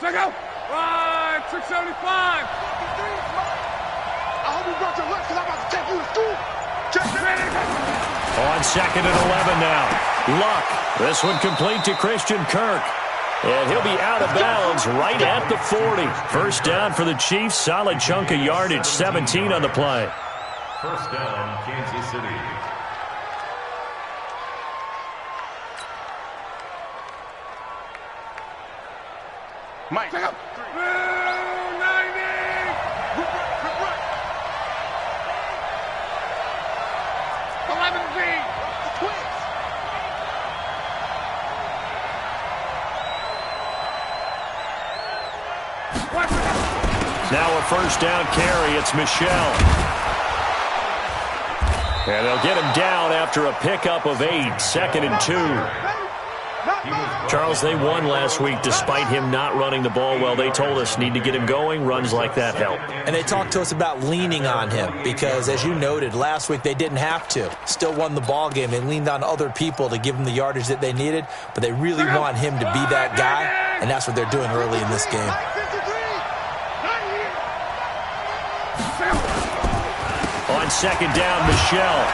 Check out. Right, 675. I hope you brought your lunch because I'm about to take you to school. On 2nd and 11 now. Luck. This one complete to Christian Kirk. And he'll be out of bounds right at the 40. First down for the Chiefs. Solid chunk of yardage. 17 on the play. First down, Kansas City. Mike. Check out. 90. Rip. 11 Z. Twins. Now a first down carry. It's Michelle. And they'll get him down after a pickup of 8. 2nd and 2. Charles, they won last week despite him not running the ball well. They told us need to get him going. Runs like that help. And they talked to us about leaning on him because, as you noted, last week they didn't have to. Still won the ball game. They leaned on other people to give them the yardage that they needed, but they really want him to be that guy, and that's what they're doing early in this game. On 2nd down, Michelle.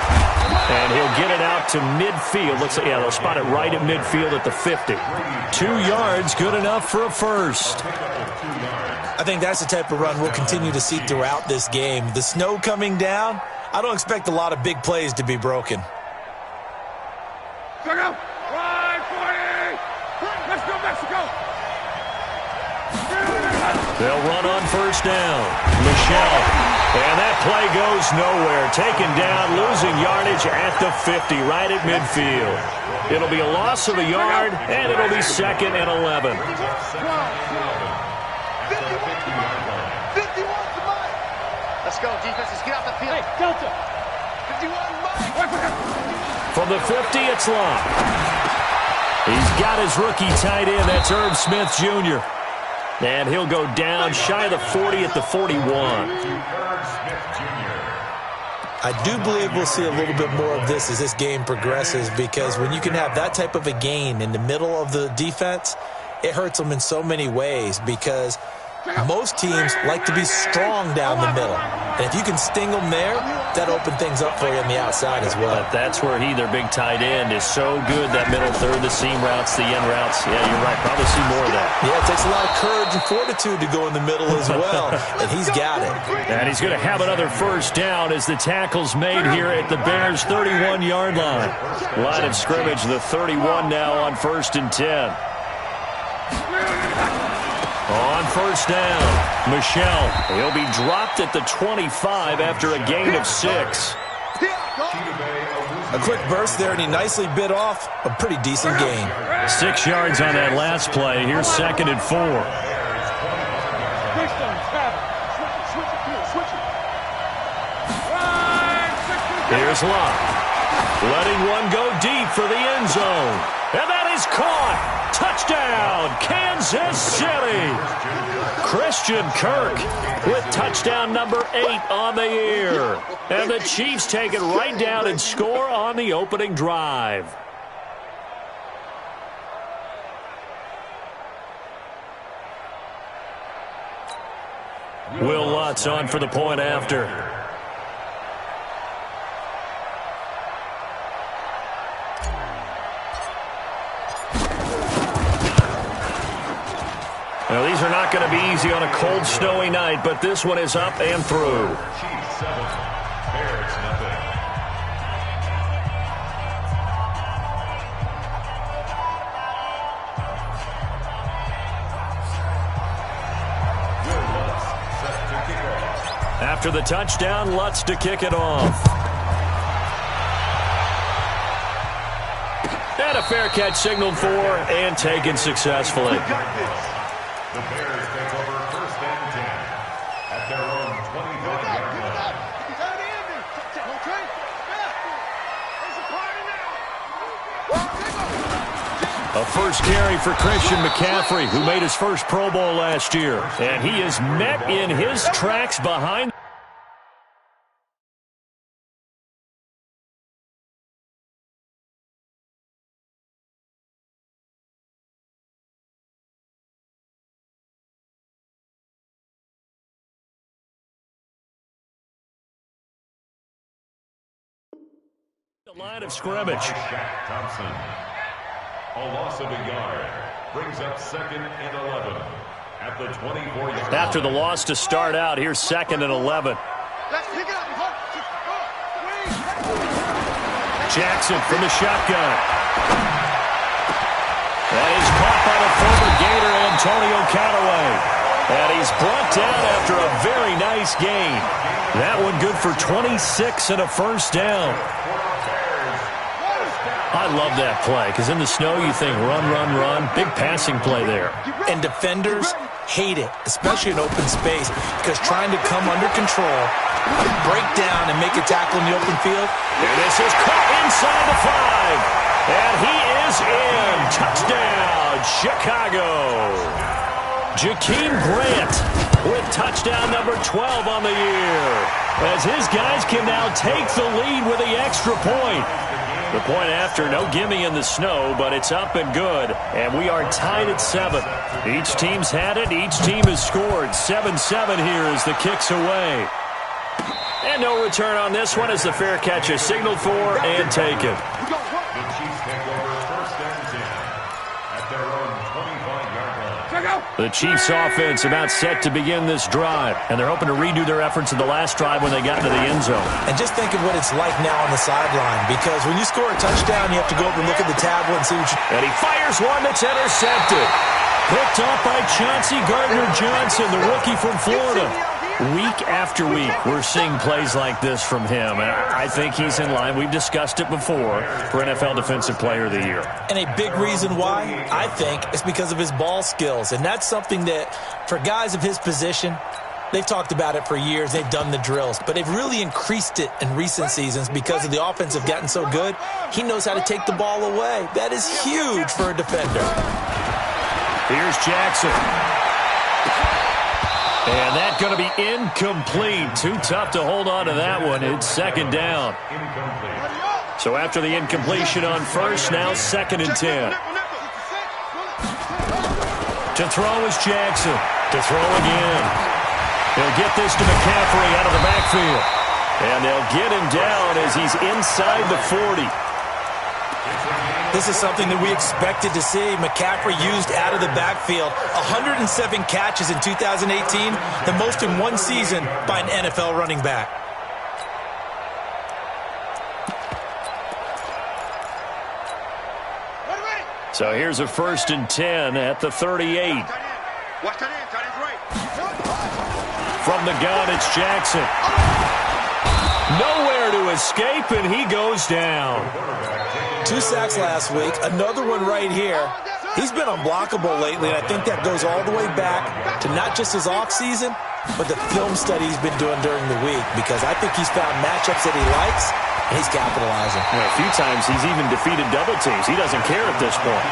And he'll get it out to midfield. Looks like, yeah, they'll spot it right at midfield at the 50. 2 yards, good enough for a first. I think that's the type of run we'll continue to see throughout this game. The snow coming down, I don't expect a lot of big plays to be broken. Check out. Right, 40. Let's go, Mexico. They'll run on first down. Michelle. And that play goes nowhere. Taken down, losing yardage at the 50, right at midfield. It'll be a loss of a yard, and it'll be 2nd and 11. 51 to Mike. Let's go, defenses. Get out the field. Hey, Delta. 51 Mike. From the 50, it's Locke. He's got his rookie tight end. That's Herb Smith Jr. And he'll go down shy of the 40 at the 41. I do believe we'll see a little bit more of this as this game progresses, because when you can have that type of a gain in the middle of the defense, it hurts them in so many ways, because most teams like to be strong down the middle. And if you can sting them there, that opens things up for you on the outside as well. But that's where their big tight end, is so good, that middle third, the seam routes, the end routes. Yeah, you're right. Probably see more of that. Yeah, it takes a lot of courage and fortitude to go in the middle as well, and he's got it. And he's going to have another first down as the tackle's made here at the Bears' 31-yard line. Line of scrimmage, the 31 now on 1st and 10. On first down, Michelle. He'll be dropped at the 25 after a gain of 6. A quick burst there, and he nicely bit off a pretty decent gain. 6 yards on that last play. Here's 2nd and 4. Here's Locke. Letting one go deep for the end zone. And that is caught. Touchdown, Kansas City. Christian Kirk with touchdown number 8 on the year. And the Chiefs take it right down and score on the opening drive. Will Lutz on for the point after. Well, these are not going to be easy on a cold, snowy night, but this one is up and through. Chiefs 7, Bears nothing. Will Lutz set to kick off. After the touchdown, Lutz to kick it off. And a fair catch signaled for and taken successfully. The Bears take over 1st and 10 at their own 25-yard line. A first carry for Christian McCaffrey, who made his first Pro Bowl last year. And he is met in his tracks behind The line of scrimmage. Shaq Thompson. A loss of a yard brings up 2nd and 11 at the 24-yard line. After the loss to start out, here's 2nd and 11. Jackson from the shotgun. That is caught by the former Gator Antonio Callaway. And he's brought down after a very nice gain. That one good for 26 and a first down. I love that play because in the snow you think run, run, run. Big passing play there. And defenders hate it, especially in open space, because trying to come under control, break down, and make a tackle in the open field. And this is caught inside the 5. And he is in. Touchdown, Chicago. Jakeem Grant with touchdown number 12 on the year. As his guys can now take the lead with the extra point. The point after, no gimme in the snow, but it's up and good. And we are tied at 7. Each team's had it. Each team has scored. 7-7 here as the kick's away. And no return on this one as the fair catch is signaled for and taken. The Chiefs take over 1st and 10 at their own 25-yard line. The Chiefs offense about set to begin this drive, and they're hoping to redo their efforts in the last drive when they got into the end zone. And just think of what it's like now on the sideline, because when you score a touchdown, you have to go up and look at the tablet and see what you... And he fires one that's intercepted. Picked off by Chauncey Gardner-Johnson, the rookie from Florida. Week after week, we're seeing plays like this from him, and I think he's in line. We've discussed it before for NFL Defensive Player of the Year. And a big reason why, I think, is because of his ball skills, and that's something that, for guys of his position, they've talked about it for years. They've done the drills, but they've really increased it in recent seasons because of the offense have gotten so good. He knows how to take the ball away. That is huge for a defender. Here's Jackson. And that's going to be incomplete. Too tough to hold on to that one. It's 2nd down. So after the incompletion on first, now 2nd and 10. To throw is Jackson. To throw again. They'll get this to McCaffrey out of the backfield. And they'll get him down as he's inside the 40. This is something that we expected to see. McCaffrey used out of the backfield. 107 catches in 2018, the most in one season by an NFL running back. So here's a 1st and 10 at the 38. From the gun, it's Jackson. Nowhere to escape, and he goes down. 2 sacks last week, another one right here. He's been unblockable lately, and I think that goes all the way back to not just his offseason, but the film study he's been doing during the week, because I think he's found matchups that he likes, and he's capitalizing. A few times he's even defeated double teams. He doesn't care at this point.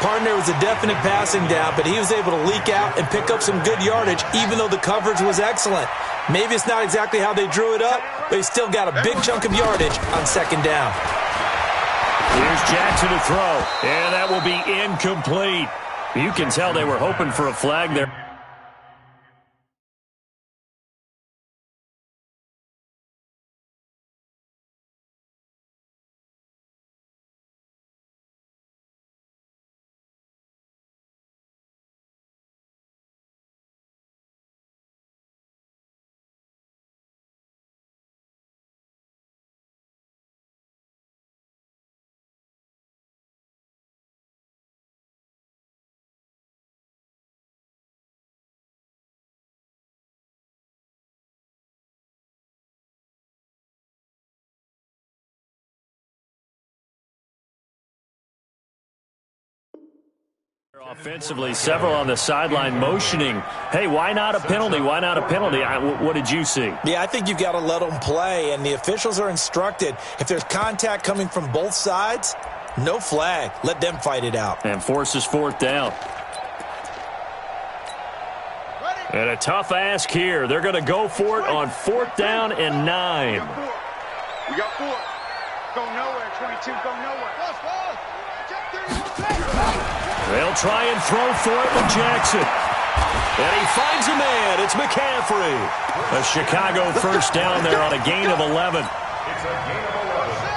Partner was a definite passing down, but he was able to leak out and pick up some good yardage, even though the coverage was excellent. Maybe it's not exactly how they drew it up, but he still got a big chunk of yardage on 2nd down. Here's Jackson to throw, and that will be incomplete. You can tell they were hoping for a flag there. Offensively, several on the sideline motioning. Hey, why not a penalty? Why not a penalty? What did you see? Yeah, I think you've got to let them play, and the officials are instructed. If there's contact coming from both sides, no flag. Let them fight it out. And forces 4th down. And a tough ask here. They're going to go for it on 4th down and 9. We got 4. Go nowhere, 22. Go nowhere. They'll try and throw for it with Jackson. And he finds a man. It's McCaffrey. A Chicago first down there on a gain of 11. It's a gain of 11.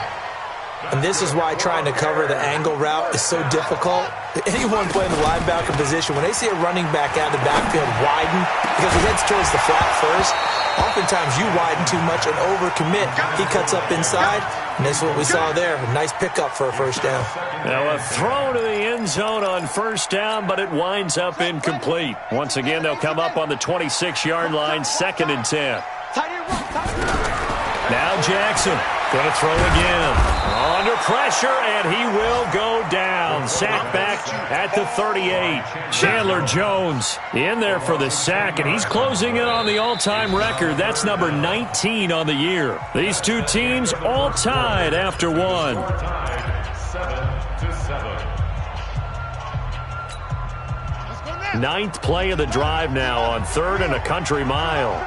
And this is why trying to cover the angle route is so difficult. Anyone playing the linebacker position, when they see a running back out of the backfield widen, because he heads towards the flat first, oftentimes you widen too much and overcommit. He cuts up inside, and that's what we saw there. A nice pickup for a first down. Now a throw to the end zone on first down, but it winds up incomplete. Once again, they'll come up on the 26-yard line, 2nd and 10. Now Jackson going to throw again. Under pressure, and he will go down. Sack back at the 38. Chandler Jones in there for the sack, and he's closing in on the all-time record. That's number 19 on the year. These two teams all tied after one. 7-7. 9th play of the drive now on 3rd and a country mile.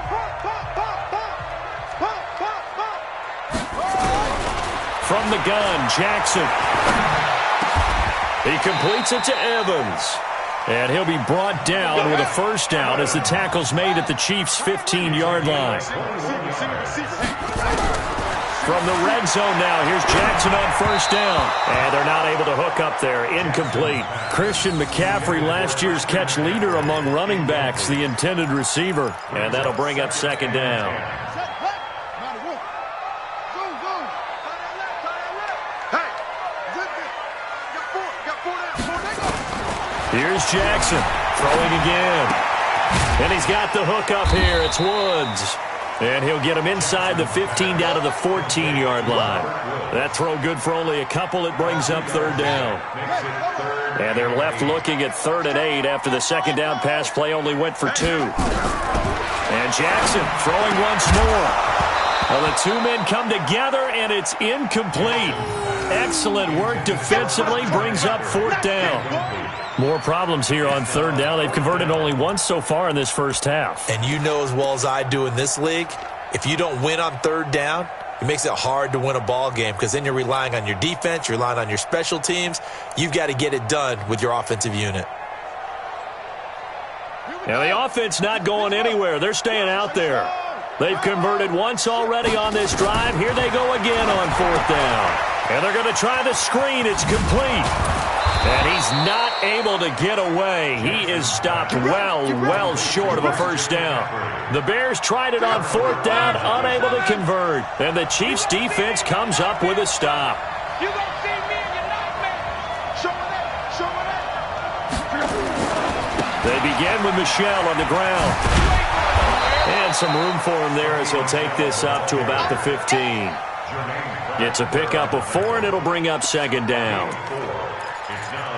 From the gun, Jackson. He completes it to Evans. And he'll be brought down with a first down as the tackle's made at the Chiefs' 15-yard line. From the red zone now, here's Jackson on first down. And they're not able to hook up there. Incomplete. Christian McCaffrey, last year's catch leader among running backs, the intended receiver. And that'll bring up 2nd down. Here's Jackson throwing again. And he's got the hook up here. It's Woods. And he'll get him inside the 15 down to the 14-yard line. That throw good for only a couple. It brings up 3rd down. And they're left looking at 3rd and 8 after the 2nd down pass play only went for 2. And Jackson throwing once more. Well, the two men come together, and it's incomplete. Excellent work defensively, brings up 4th down. More problems here on 3rd down. They've converted only once so far in this first half. And you know as well as I do in this league, if you don't win on 3rd down, it makes it hard to win a ball game because then you're relying on your defense, you're relying on your special teams. You've got to get it done with your offensive unit. Now the offense not going anywhere. They're staying out there. They've converted once already on this drive. Here they go again on 4th down. And they're going to try the screen. It's complete. And he's not able to get away. He is stopped well short of a first down. The Bears tried it on 4th down, unable to convert. And the Chiefs' defense comes up with a stop. You gonna see me and your nightmare. Show it. They begin with Michel on the ground. And some room for him there as he'll take this up to about the 15. It's a pickup of 4, and it'll bring up 2nd down.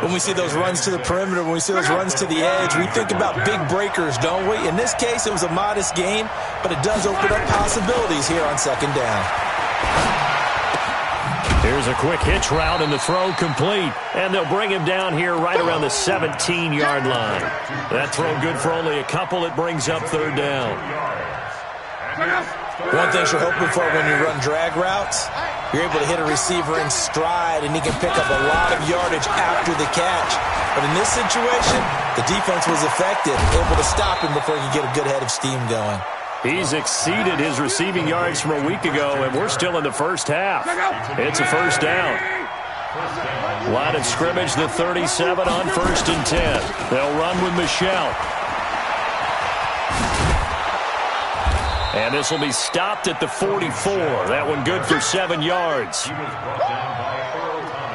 When we see those runs to the perimeter, when we see those runs to the edge, we think about big breakers, don't we? In this case, it was a modest gain, but it does open up possibilities here on 2nd down. Here's a quick hitch route, and the throw complete. And they'll bring him down here right around the 17-yard line. That throw good for only a couple. It brings up 3rd down. One thing you're hoping for when you run drag routes, you're able to hit a receiver in stride, and he can pick up a lot of yardage after the catch. But in this situation, the defense was effective, able to stop him before he could get a good head of steam going. He's exceeded his receiving yards from a week ago, and we're still in the first half. It's a first down. Line of scrimmage, the 37 on 1st and 10. They'll run with Michel. And this will be stopped at the 44. That one good for 7 yards.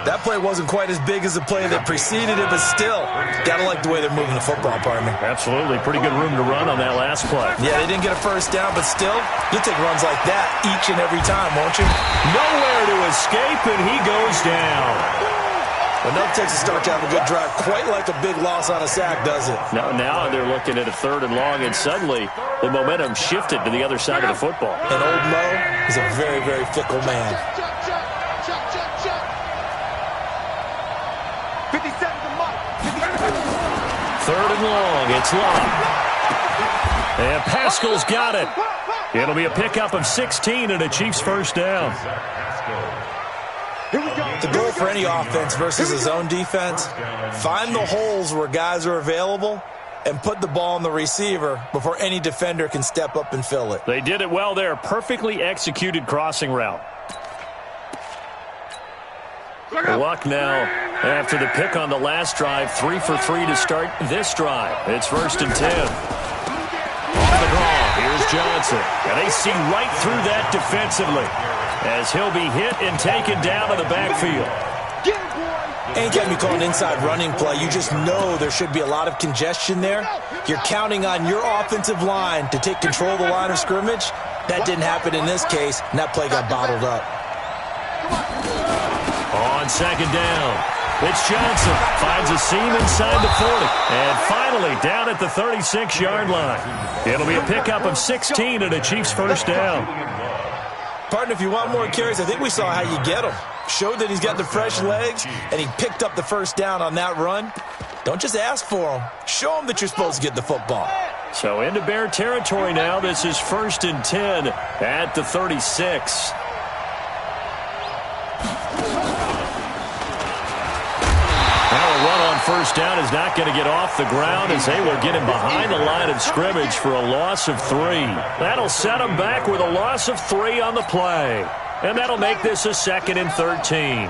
That play wasn't quite as big as the play that preceded it, but still, gotta like the way they're moving the football, partner. Absolutely. Pretty good room to run on that last play. Yeah, they didn't get a first down, but still, you'll take runs like that each and every time, won't you? Nowhere to escape, and he goes down. But no takes a start to have a good drive, quite like a big loss on a sack, does it? Now they're looking at a 3rd and long, and suddenly the momentum shifted to the other side of the football. And Old Mo is a very, very fickle man. 3rd and long. It's locked. And Pascal's got it. It'll be a pickup of 16 and a Chiefs first down. The goal for any offense versus his own defense, find the holes where guys are available and put the ball on the receiver before any defender can step up and fill it. They did it well there. Perfectly executed crossing route. Luck now after the pick on the last drive. 3 for 3 to start this drive. It's 1st and 10. On the draw, here's Johnson. And they see right through that defensively as he'll be hit and taken down in the backfield. Anytime you call an inside running play, you just know there should be a lot of congestion there. You're counting on your offensive line to take control of the line of scrimmage. That didn't happen in this case, and that play got bottled up. On 2nd down, it's Johnson. Finds a seam inside the 40. And finally down at the 36-yard line. It'll be a pickup of 16 and a Chiefs 1st down. Partner, if you want more carries, I think we saw how you get them. Showed that he's got the fresh legs, and he picked up the 1st down on that run. Don't just ask for them. Show them that you're supposed to get the football. So into Bear territory now. This is 1st and 10 at the 36. Now a run on 1st down is not going to get off the ground as they will get him behind the line of scrimmage for a loss of 3. That'll set him back with a loss of 3 on the play. And that'll make this a 2nd and 13.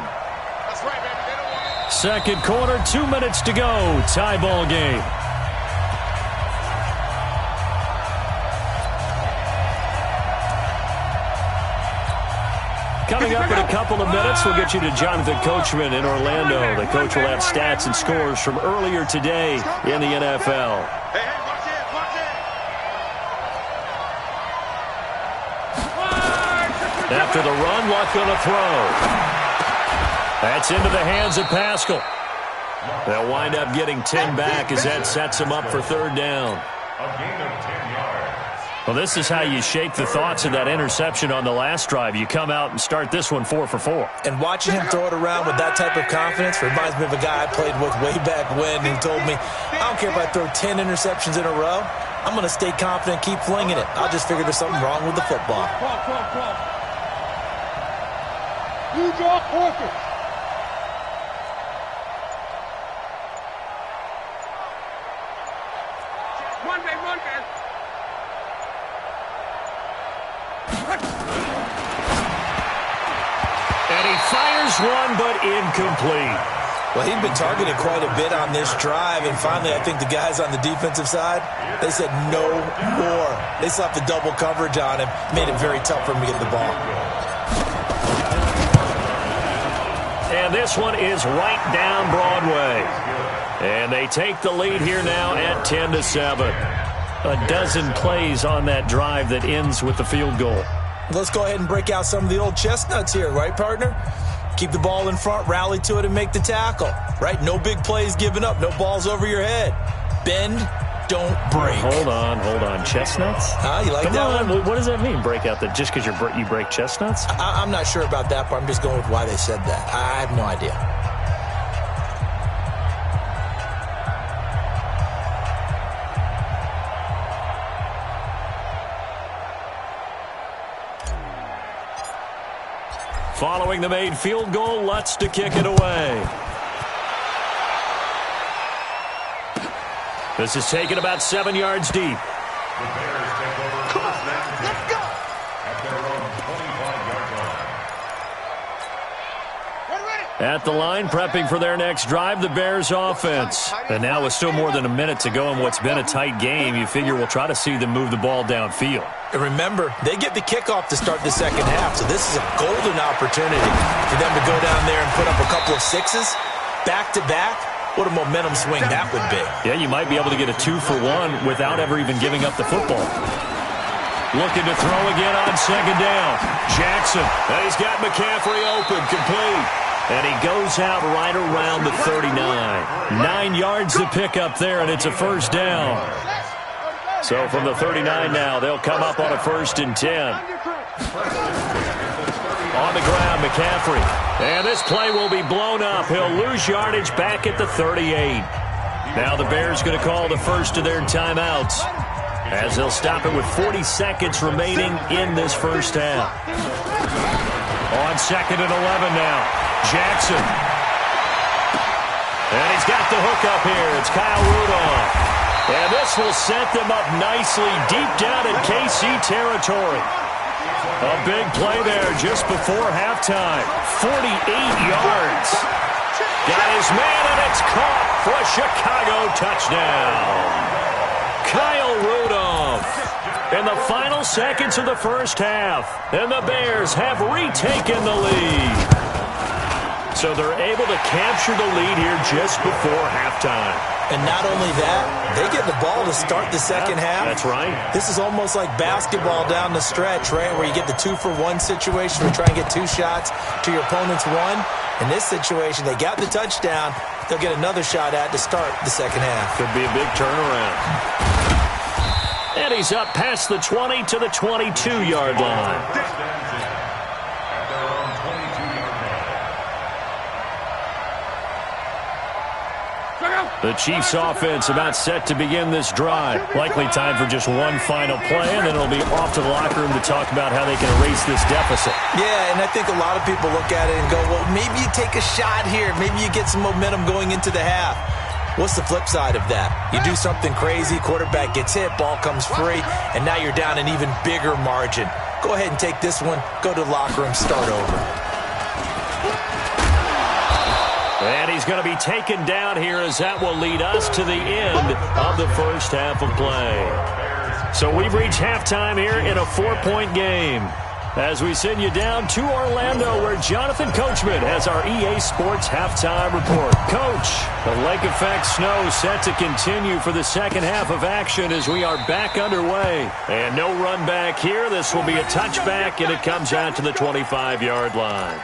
Second quarter, 2 minutes to go. Tie ball game. Coming up in a couple of minutes, we'll get you to Jonathan Coachman in Orlando. The coach will have stats and scores from earlier today in the NFL. After the run, Luck on a throw. That's into the hands of Pascal. They'll wind up getting 10 back as that sets them up for 3rd down. A gain of 10 yards. Well, this is how you shake the thoughts of that interception on the last drive. You come out and start this one 4 for 4. And watching him throw it around with that type of confidence reminds me of a guy I played with way back when who told me, I don't care if I throw 10 interceptions in a row. I'm going to stay confident, keep flinging it. I'll just figure there's something wrong with the football. You draw quarters. Monday. And he fires one, but incomplete. Well, he'd been targeted quite a bit on this drive, and finally I think the guys on the defensive side, they said no more. They slapped the double coverage on him, made it very tough for him to get the ball. And this one is right down Broadway. And they take the lead here now at 10-7. A dozen plays on that drive that ends with the field goal. Let's go ahead and break out some of the old chestnuts here, right, partner? Keep the ball in front, rally to it, and make the tackle, right? No big plays given up, no balls over your head. Bend, don't break. Hold on. Chestnuts? You like that one? What does that mean, break out? Just because you break chestnuts? I'm not sure about that part. I'm just going with why they said that. I have no idea. Following the made field goal, Lutz to kick it away. This is taken about 7 yards deep. The Bears take over first and 10. Let's go! At their own 25-yard line. At the line, prepping for their next drive, the Bears offense. And now with still more than a minute to go in what's been a tight game, you figure we'll try to see them move the ball downfield. And remember, they get the kickoff to start the second half, so this is a golden opportunity for them to go down there and put up a couple of sixes back-to-back. What a momentum swing that would be. Yeah, you might be able to get a 2-for-1 without ever even giving up the football. Looking to throw again on 2nd down. Jackson, and he's got McCaffrey open, complete. And he goes out right around the 39. 9 yards to pick up there, and it's a 1st down. So from the 39 now, they'll come up on a 1st and 10. On the ground, McCaffrey. And this play will be blown up. He'll lose yardage back at the 38. Now the Bears going to call the first of their timeouts, as they'll stop it with 40 seconds remaining in this first half. On 2nd and 11 now, Jackson. And he's got the hook up here. It's Kyle Rudolph. And this will set them up nicely deep down in KC territory. A big play there just before halftime. 48 yards. Got his man, and it's caught for a Chicago touchdown. Kyle Rudolph in the final seconds of the first half. And the Bears have retaken the lead. So they're able to capture the lead here just before halftime. And not only that, they get the ball to start the second half. That's right. This is almost like basketball down the stretch, right, where you get the 2-for-1 situation. We try and get 2 shots to your opponent's 1. In this situation, they got the touchdown. They'll get another shot at to start the second half. Could be a big turnaround. And he's up past the 20 to the 22-yard line. The Chiefs' offense about set to begin this drive. Likely time for just one final play, and then it'll be off to the locker room to talk about how they can erase this deficit. Yeah, and I think a lot of people look at it and go, well, maybe you take a shot here. Maybe you get some momentum going into the half. What's the flip side of that? You do something crazy, quarterback gets hit, ball comes free, and now you're down an even bigger margin. Go ahead and take this one, go to the locker room, start over. And he's going to be taken down here as that will lead us to the end of the first half of play. So we've reached halftime here in a 4-point game. As we send you down to Orlando, where Jonathan Coachman has our EA Sports halftime report. Coach, the lake effect snow set to continue for the second half of action as we are back underway. And no run back here. This will be a touchback, and it comes out to the 25-yard line.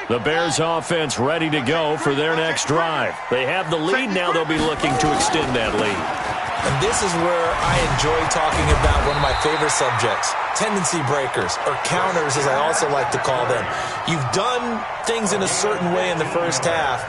The Bears offense ready to go for their next drive. They have the lead. Now they'll be looking to extend that lead. And this is where I enjoy talking about one of my favorite subjects, tendency breakers, or counters as I also like to call them. You've done things in a certain way in the first half,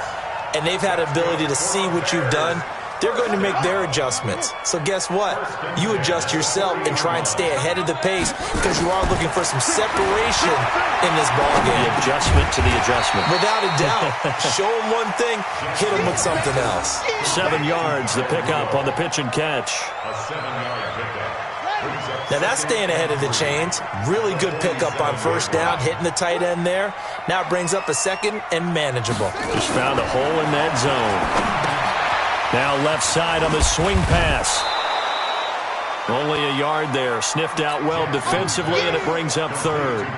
and they've had ability to see what you've done. They're going to make their adjustments. So guess what? You adjust yourself and try and stay ahead of the pace because you are looking for some separation in this ball game. The adjustment to the adjustment. Without a doubt. Show them one thing, hit them with something else. 7 yards, the pickup on the pitch and catch. A 7-yard pickup. Now that's staying ahead of the chains. Really good pickup on first down, hitting the tight end there. Now it brings up a second and manageable. Just found a hole in that zone. Now left side on the swing pass. Only a yard there. Sniffed out well defensively, and it brings up third.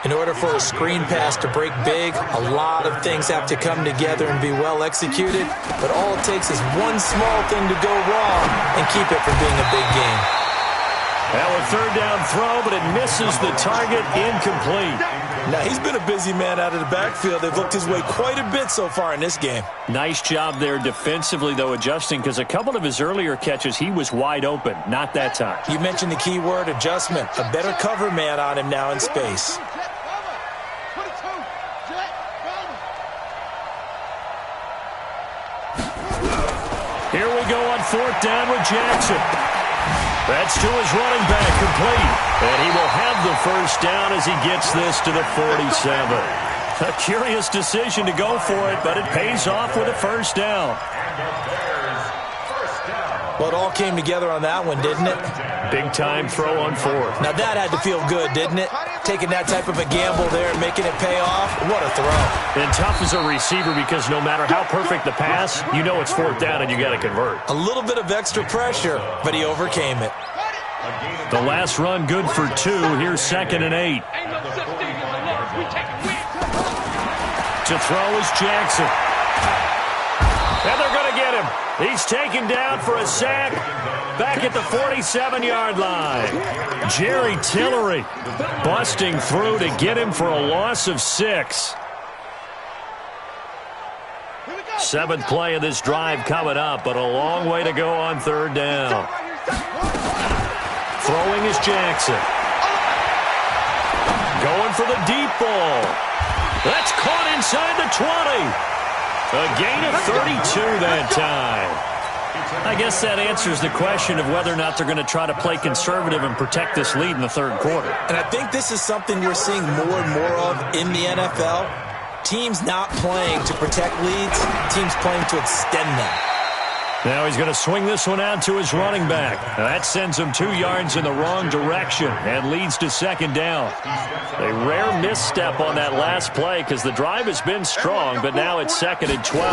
In order for a screen pass to break big, a lot of things have to come together and be well executed. But all it takes is one small thing to go wrong and keep it from being a big game. Now a third down throw, but it misses the target, incomplete. Now, he's been a busy man out of the backfield. They've looked his way quite a bit so far in this game. Nice job there defensively, though, adjusting, because a couple of his earlier catches, he was wide open. Not that time. You mentioned the key word, adjustment. A better cover man on him now in space. Here we go on fourth down with Jackson. That's to his running back, complete. And he will have the first down as he gets this to the 47. A curious decision to go for it, but it pays off with a first down. Well, it all came together on that one, didn't it? Big-time throw on fourth. Now, that had to feel good, didn't it? Taking that type of a gamble there and making it pay off. What a throw. And tough as a receiver because no matter how perfect the pass, you know it's fourth down and you got to convert. A little bit of extra pressure, but he overcame it. The last run good for 2. Here's 2nd and 8. To throw is Jackson. And they're going to get him. He's taken down for a sack back at the 47-yard line. Jerry Tillery busting through to get him for a loss of 6. 7th play of this drive coming up, but a long way to go on third down. Throwing is Jackson. Going for the deep ball. That's caught inside the 20. A gain of 32 that time. I guess that answers the question of whether or not they're going to try to play conservative and protect this lead in the third quarter. And I think this is something you're seeing more and more of in the NFL. Teams not playing to protect leads, teams playing to extend them. Now he's going to swing this one out to his running back. Now that sends him 2 yards in the wrong direction and leads to second down. A rare misstep on that last play because the drive has been strong, but now it's 2nd and 12.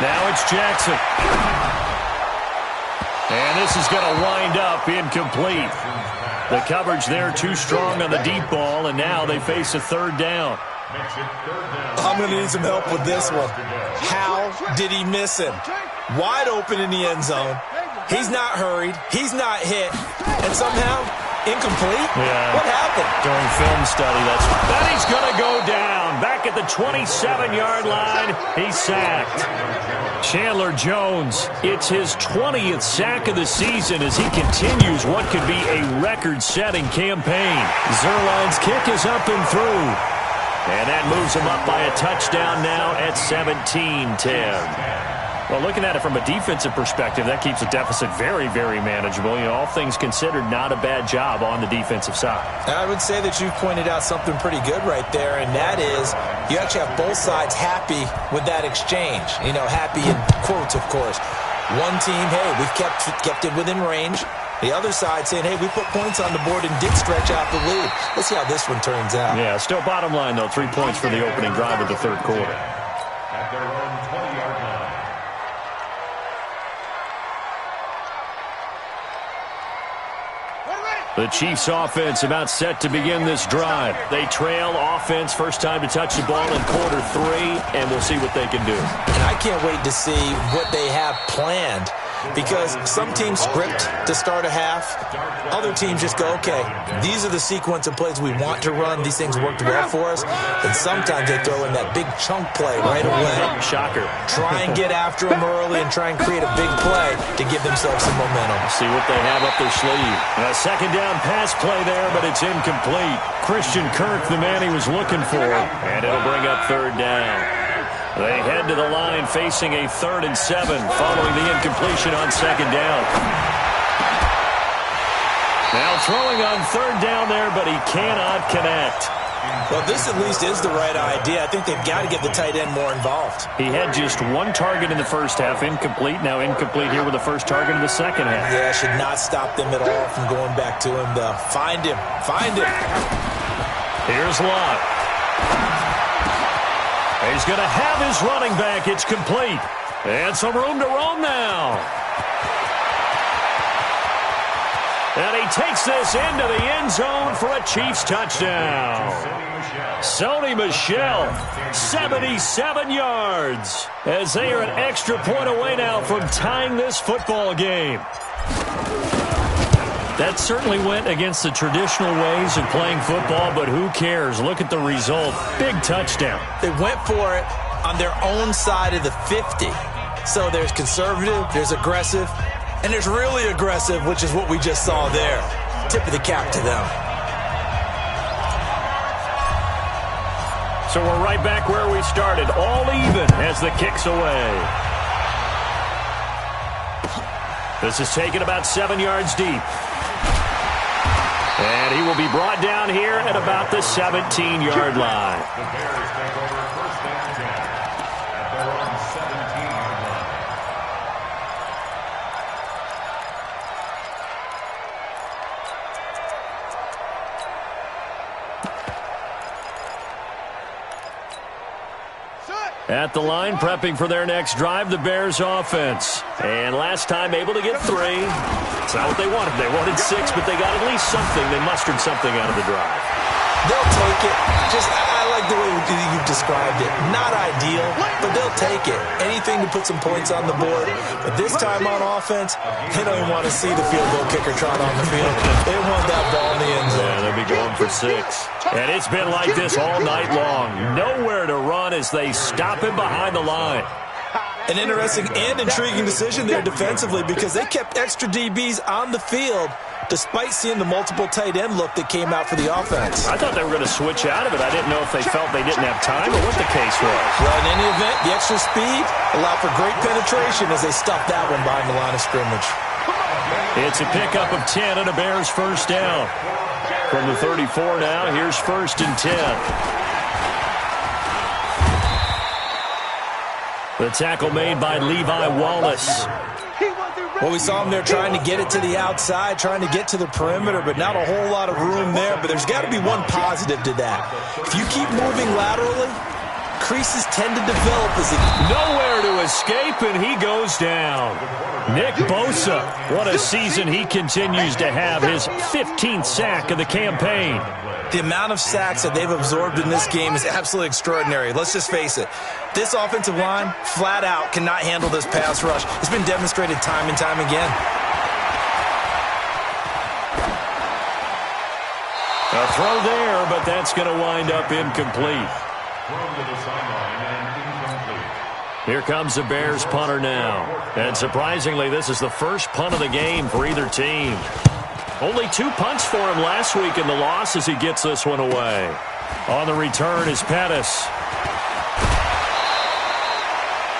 Now it's Jackson. And this is going to wind up incomplete. The coverage there too strong on the deep ball, and now they face a third down. I'm going to need some help with this one. How did he miss him? Wide open in the end zone. He's not hurried. He's not hit. And somehow, incomplete? Yeah. What happened? During film study, that he's going to go down. Back at the 27-yard line, he's sacked. Chandler Jones, it's his 20th sack of the season as he continues what could be a record-setting campaign. Zerline's kick is up and through. And that moves him up by a touchdown now at 17-10. Well, looking at it from a defensive perspective, that keeps the deficit very, very manageable. You know, all things considered, not a bad job on the defensive side. I would say that you've pointed out something pretty good right there, and that is you actually have both sides happy with that exchange. You know, happy in quotes, of course. One team, hey, we've kept it within range. The other side saying, hey, we put points on the board and did stretch out the lead. Let's see how this one turns out. Yeah, still bottom line, though, 3 points for the opening drive of the third quarter. At their own 20-yard line. The Chiefs offense about set to begin this drive. They trail offense, first time to touch the ball in quarter 3, and we'll see what they can do. And I can't wait to see what they have planned, because some teams script to start a half. Other teams just go, okay, these are the sequence of plays we want to run. These things worked well for us. And sometimes they throw in that big chunk play right away. Shocker. Try and get after them early and try and create a big play to give themselves some momentum. See what they have up their sleeve. A second down pass play there, but it's incomplete. Christian Kirk, the man he was looking for, and it'll bring up third down. They head to the line facing a 3rd and 7 following the incompletion on second down. Now throwing on third down there, but he cannot connect. Well, this at least is the right idea. I think they've got to get the tight end more involved. He had just 1 target in the first half, incomplete. Now incomplete here with the first target in the second half. Yeah, should not stop them at all from going back to him, though. Find him. Find him. Here's Lott. He's going to have his running back. It's complete. And some room to roam now. And he takes this into the end zone for a Chiefs touchdown. Sony Michel, 77 yards, as they are an extra point away now from tying this football game. That certainly went against the traditional ways of playing football, but who cares? Look at the result. Big touchdown. They went for it on their own side of the 50. So there's conservative, there's aggressive, and there's really aggressive, which is what we just saw there. Tip of the cap to them. So we're right back where we started, all even as the kick's away. This is taken about 7 yards deep. And he will be brought down here at about the 17-yard line. The Bears take over first and 10 at their own 17-yard line. At the line, prepping for their next drive, the Bears offense. And last time able to get 3. It's not what they wanted. They wanted 6, but they got at least something. They mustered something out of the drive. They'll take it. I like the way you've described it. Not ideal, but they'll take it. Anything to put some points on the board. But this time on offense, they don't even want to see the field goal kicker trot on the field. They want that ball in the end zone. Yeah, they'll be going for 6. And it's been like this all night long. Nowhere to run as they stop him behind the line. An interesting and intriguing decision there defensively because they kept extra DBs on the field despite seeing the multiple tight end look that came out for the offense. I thought they were going to switch out of it. I didn't know if they felt they didn't have time or what the case was. Well, in any event, the extra speed allowed for great penetration as they stuffed that one behind the line of scrimmage. It's a pickup of 10 and a Bears first down. From the 34 now, here's 1st and 10. The tackle made by Levi Wallace. Well, we saw him there trying to get it to the outside, trying to get to the perimeter, but not a whole lot of room there. But there's got to be one positive to that. If you keep moving laterally, creases tend to develop as it... Nowhere to escape, and he goes down. Nick Bosa, what a season he continues to have, his 15th sack of the campaign. The amount of sacks that they've absorbed in this game is absolutely extraordinary. Let's just face it. This offensive line, flat out, cannot handle this pass rush. It's been demonstrated time and time again. A throw there, but that's going to wind up incomplete. Here comes the Bears punter now. And surprisingly, this is the first punt of the game for either team. Only 2 punts for him last week in the loss as he gets this one away. On the return is Pettis.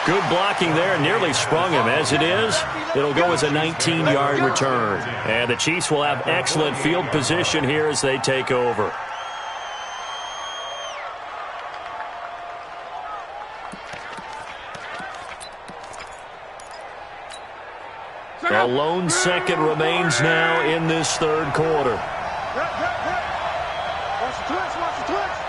Good blocking there, nearly sprung him. As it is, it'll go as a 19-yard return. And the Chiefs will have excellent field position here as they take over. A lone second remains now in this third quarter. Watch the twist, watch the twist.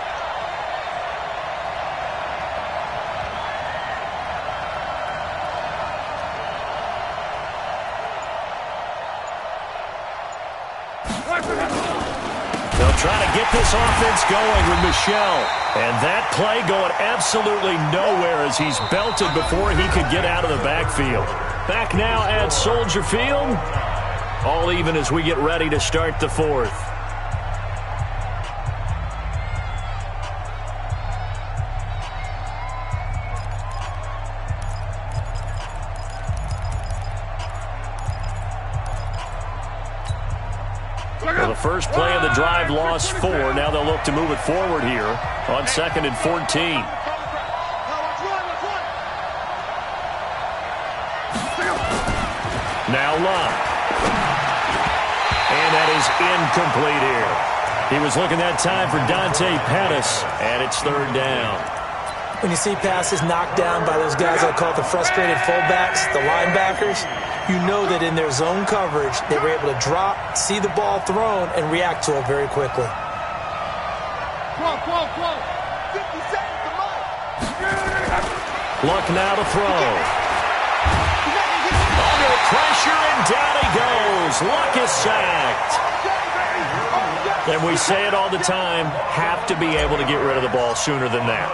They'll try to get this offense going with Michel. And that play going absolutely nowhere as he's belted before he could get out of the backfield. Back now at Soldier Field. All even as we get ready to start the fourth. Well, the first play of the drive lost 4. Now they'll look to move it forward here on 2nd and 14. Now Love. And that is incomplete here. He was looking that time for Dante Pettis, and it's 3rd down. When you see passes knocked down by those guys I call the frustrated fullbacks, the linebackers, you know that in their zone coverage, they were able to drop, see the ball thrown, and react to it very quickly. 50 seconds to mark. Luck now to throw. Under pressure, and down he goes. Luck is sacked. And we say it all the time, have to be able to get rid of the ball sooner than that.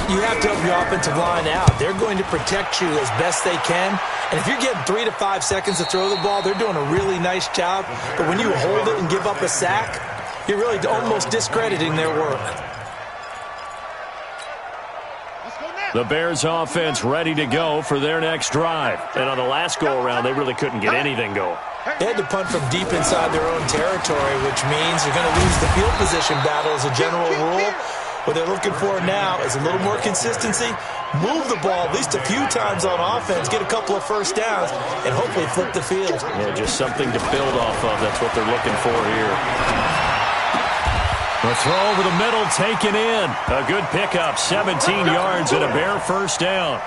You have to help your offensive line out. They're going to protect you as best they can. And if you're getting 3 to 5 seconds to throw the ball, they're doing a really nice job. But when you hold it and give up a sack, you're really almost discrediting their work. The Bears offense ready to go for their next drive. And on the last go-around, they really couldn't get anything going. They had to punt from deep inside their own territory, which means they're going to lose the field position battle as a general rule. What they're looking for now is a little more consistency, move the ball at least a few times on offense, get a couple of first downs, and hopefully flip the field. Yeah, just something to build off of. That's what they're looking for here. The throw over the middle taken in. A good pickup, 17 yards and a Bear first down.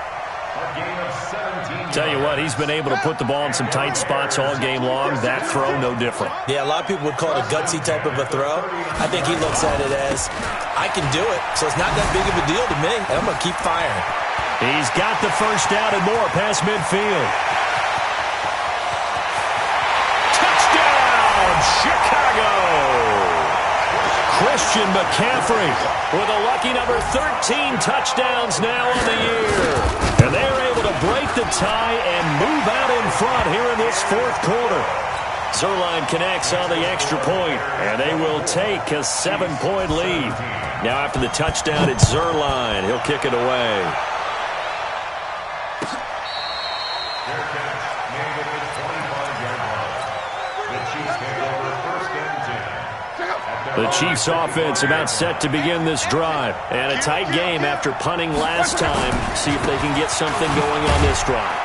Tell you what, he's been able to put the ball in some tight spots all game long. That throw, no different. Yeah, a lot of people would call it a gutsy type of a throw. I think he looks at it as, I can do it, so it's not that big of a deal to me, and I'm going to keep firing. He's got the first down and more past midfield. Touchdown, Chicago! Christian McCaffrey with a lucky number 13 touchdowns now on the year. And they're able to break the tie and move out in front here in this fourth quarter. Zerline connects on the extra point, and they will take a 7-point lead. Now after the touchdown, it's Zerline. He'll kick it away. The Chiefs offense about set to begin this drive. And a tight game after punting last time. See if they can get something going on this drive.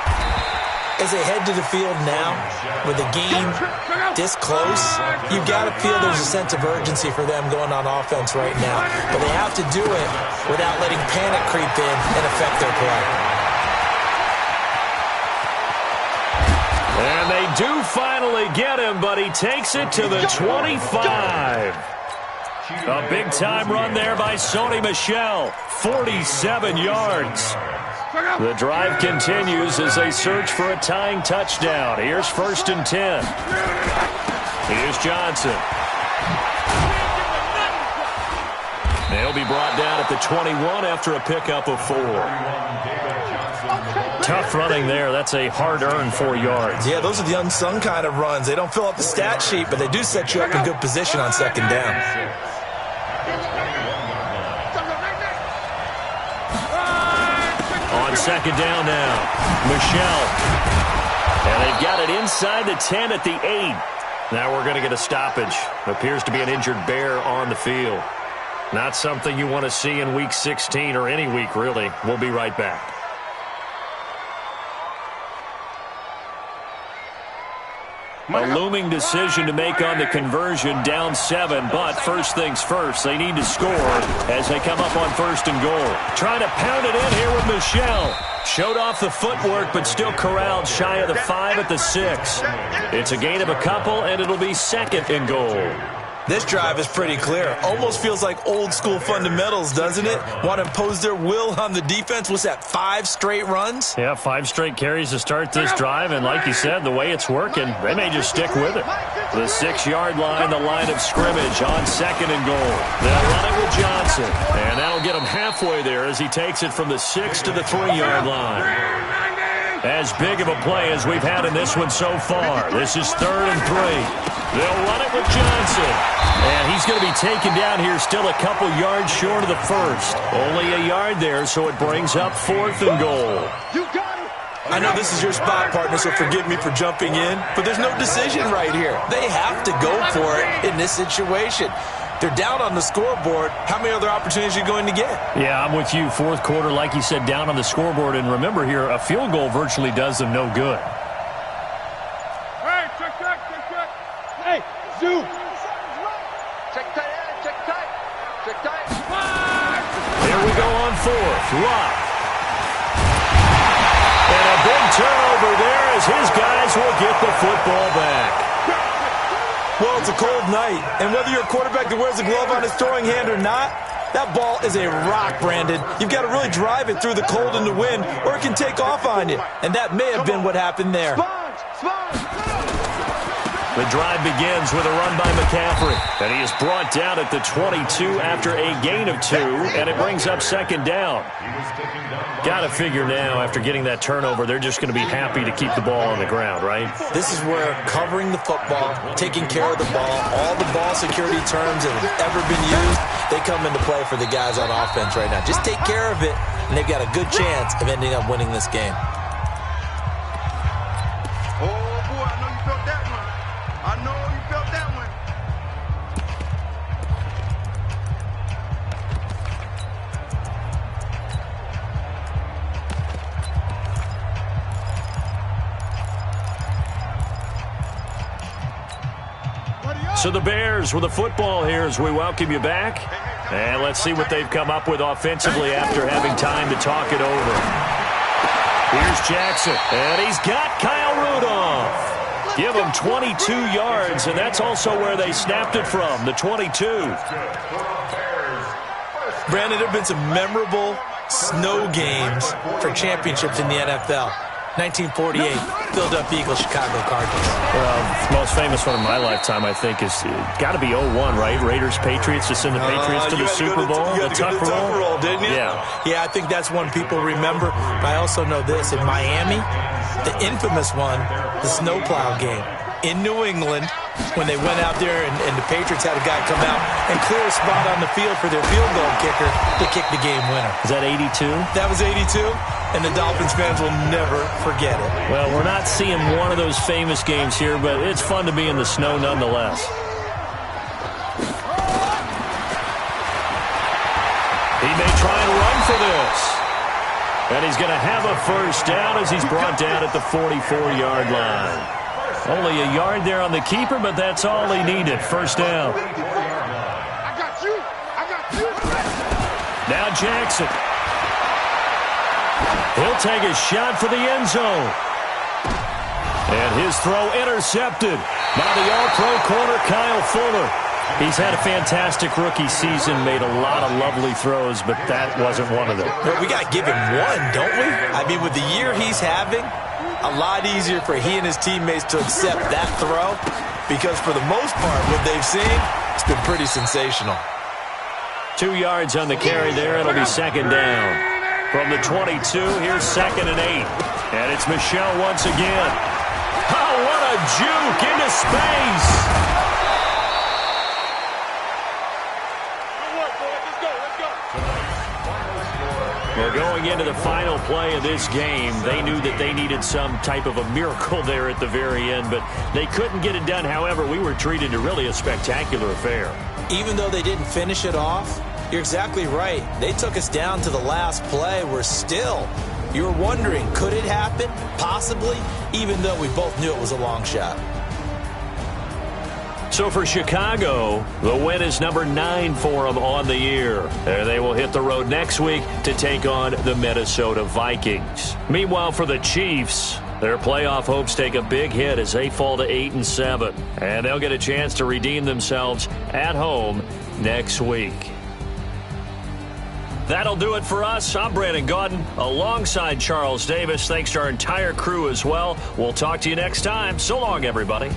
As they head to the field now, with the game this close, you've got to feel there's a sense of urgency for them going on offense right now. But they have to do it without letting panic creep in and affect their play. And they do finally get him, but he takes it to the 25. A big-time run there by Sony Michel, 47 yards. The drive continues as they search for a tying touchdown. Here's 1st and 10. Here's Johnson. They'll be brought down at the 21 after a pickup of 4. Tough running there. That's a hard-earned 4 yards. Yeah, those are the unsung kind of runs. They don't fill up the stat sheet, but they do set you up in good position on 2nd down. On 2nd down now, Michel. And they've got it inside the 10 at the 8. Now we're going to get a stoppage. Appears to be an injured bear on the field. Not something you want to see in Week 16 or any week, really. We'll be right back. A looming decision to make on the conversion, down 7, but first things first, they need to score as they come up on 1st and goal. Trying to pound it in here with Michel. Showed off the footwork, but still corralled shy of the 5 at the 6. It's a gain of a couple, and it'll be 2nd and goal. This drive is pretty clear. Almost feels like old-school fundamentals, doesn't it? Want to impose their will on the defense. What's that, 5 straight runs? Yeah, 5 straight carries to start this drive, and like you said, the way it's working, they may just stick with it. The 6-yard line, the line of scrimmage on 2nd and goal. They'll run it with Johnson, and that'll get him halfway there as he takes it from the 6 to the 3-yard line. As big of a play as we've had in this one so far. This is 3rd and 3. They'll run it with Johnson. And he's going to be taken down here still a couple yards short of the 1st. Only a yard there, so it brings up 4th and goal. I know this is your spot, partner, so forgive me for jumping in, but there's no decision right here. They have to go for it in this situation. They're down on the scoreboard. How many other opportunities are you going to get? Yeah, I'm with you. 4th quarter, like you said, down on the scoreboard. And remember here, a field goal virtually does them no good. Hey, check. Hey, Zoo. Check tight. Here we go on 4th. Lock. And a big turnover there as his guys will get the football back. Well, it's a cold night, and whether you're a quarterback that wears a glove on his throwing hand or not, that ball is a rock, Brandon. You've got to really drive it through the cold and the wind, or it can take off on you. And that may have been what happened there. The drive begins with a run by McCaffrey. And he is brought down at the 22 after a gain of 2, and it brings up 2nd down. Got to figure now, after getting that turnover, they're just going to be happy to keep the ball on the ground, right? This is where covering the football, taking care of the ball, all the ball security terms that have ever been used, they come into play for the guys on offense right now. Just take care of it, and they've got a good chance of ending up winning this game. So the Bears with the football here as we welcome you back. And let's see what they've come up with offensively after having time to talk it over. Here's Jackson, and he's got Kyle Rudolph. Give him 22 yards, and that's also where they snapped it from, the 22. Brandon, there have been some memorable snow games for championships in the NFL. 1948, Philadelphia Eagles, Chicago Cardinals. Well, the most famous one in my lifetime, I think, is got to be 01, right? Raiders, Patriots, to send the Patriots to the Super Bowl. You had to go to the Tuck Roll, didn't you? Yeah, I think that's one people remember. But I also know this. In Miami, the infamous one, the snowplow game in New England, when they went out there and the Patriots had a guy come out and clear a spot on the field for their field goal kicker to kick the game winner. Is that 82? That was 82. And the Dolphins fans will never forget it. Well, we're not seeing one of those famous games here, but it's fun to be in the snow nonetheless. He may try and run for this. And he's going to have a first down as he's brought down at the 44-yard line. Only a yard there on the keeper, but that's all he needed. First down. I got you. I got you. Now Jackson. He'll take a shot for the end zone. And his throw intercepted by the all-pro corner, Kyle Fuller. He's had a fantastic rookie season, made a lot of lovely throws, but that wasn't one of them. But we got to give him one, don't we? I mean, with the year he's having, a lot easier for he and his teammates to accept that throw because for the most part, what they've seen, it's been pretty sensational. 2 yards on the carry there. It'll be second down. From the 22, here's 2nd and 8. And it's Michel once again. Oh, what a juke into space. Well, going into the final play of this game, they knew that they needed some type of a miracle there at the very end, but they couldn't get it done. However, we were treated to really a spectacular affair. Even though they didn't finish it off, you're exactly right. They took us down to the last play. We're still, you were wondering, could it happen? Possibly, even though we both knew it was a long shot. So for Chicago, the win is number 9 for them on the year. They will hit the road next week to take on the Minnesota Vikings. Meanwhile, for the Chiefs, their playoff hopes take a big hit as they fall to 8-7. And they'll get a chance to redeem themselves at home next week. That'll do it for us. I'm Brandon Gaudin alongside Charles Davis. Thanks to our entire crew as well. We'll talk to you next time. So long, everybody.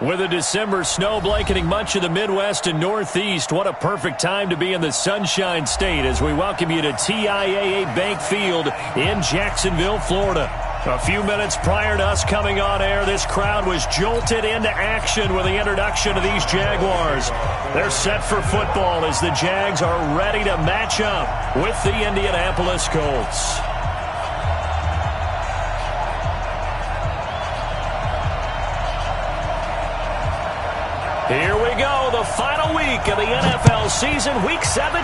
With a December snow blanketing much of the Midwest and Northeast, what a perfect time to be in the Sunshine State as we welcome you to TIAA Bank Field in Jacksonville, Florida. A few minutes prior to us coming on air, this crowd was jolted into action with the introduction of these Jaguars. They're set for football as the Jags are ready to match up with the Indianapolis Colts. Here we go. The final week of the NFL season. Week 17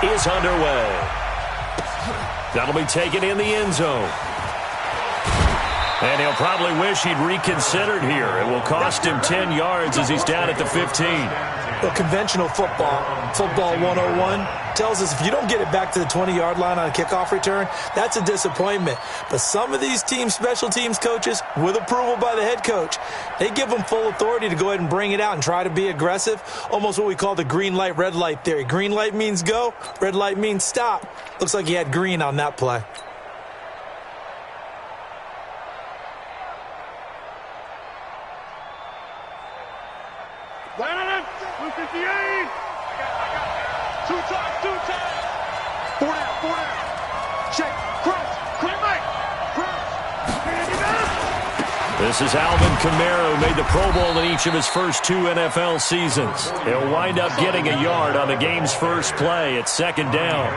is underway. That'll be taken in the end zone. And he'll probably wish he'd reconsidered here. It will cost him 10 yards as he's down at the 15. Well, conventional football 101, tells us if you don't get it back to the 20-yard line on a kickoff return, that's a disappointment. But some of these special teams coaches, with approval by the head coach, they give them full authority to go ahead and bring it out and try to be aggressive, almost what we call the green light, red light theory. Green light means go, red light means stop. Looks like he had green on that play. Two times. Four down. Check. Cross. This is Alvin Kamara, who made the Pro Bowl in each of his first 2 NFL seasons. He'll wind up getting a yard on the game's first play at second down.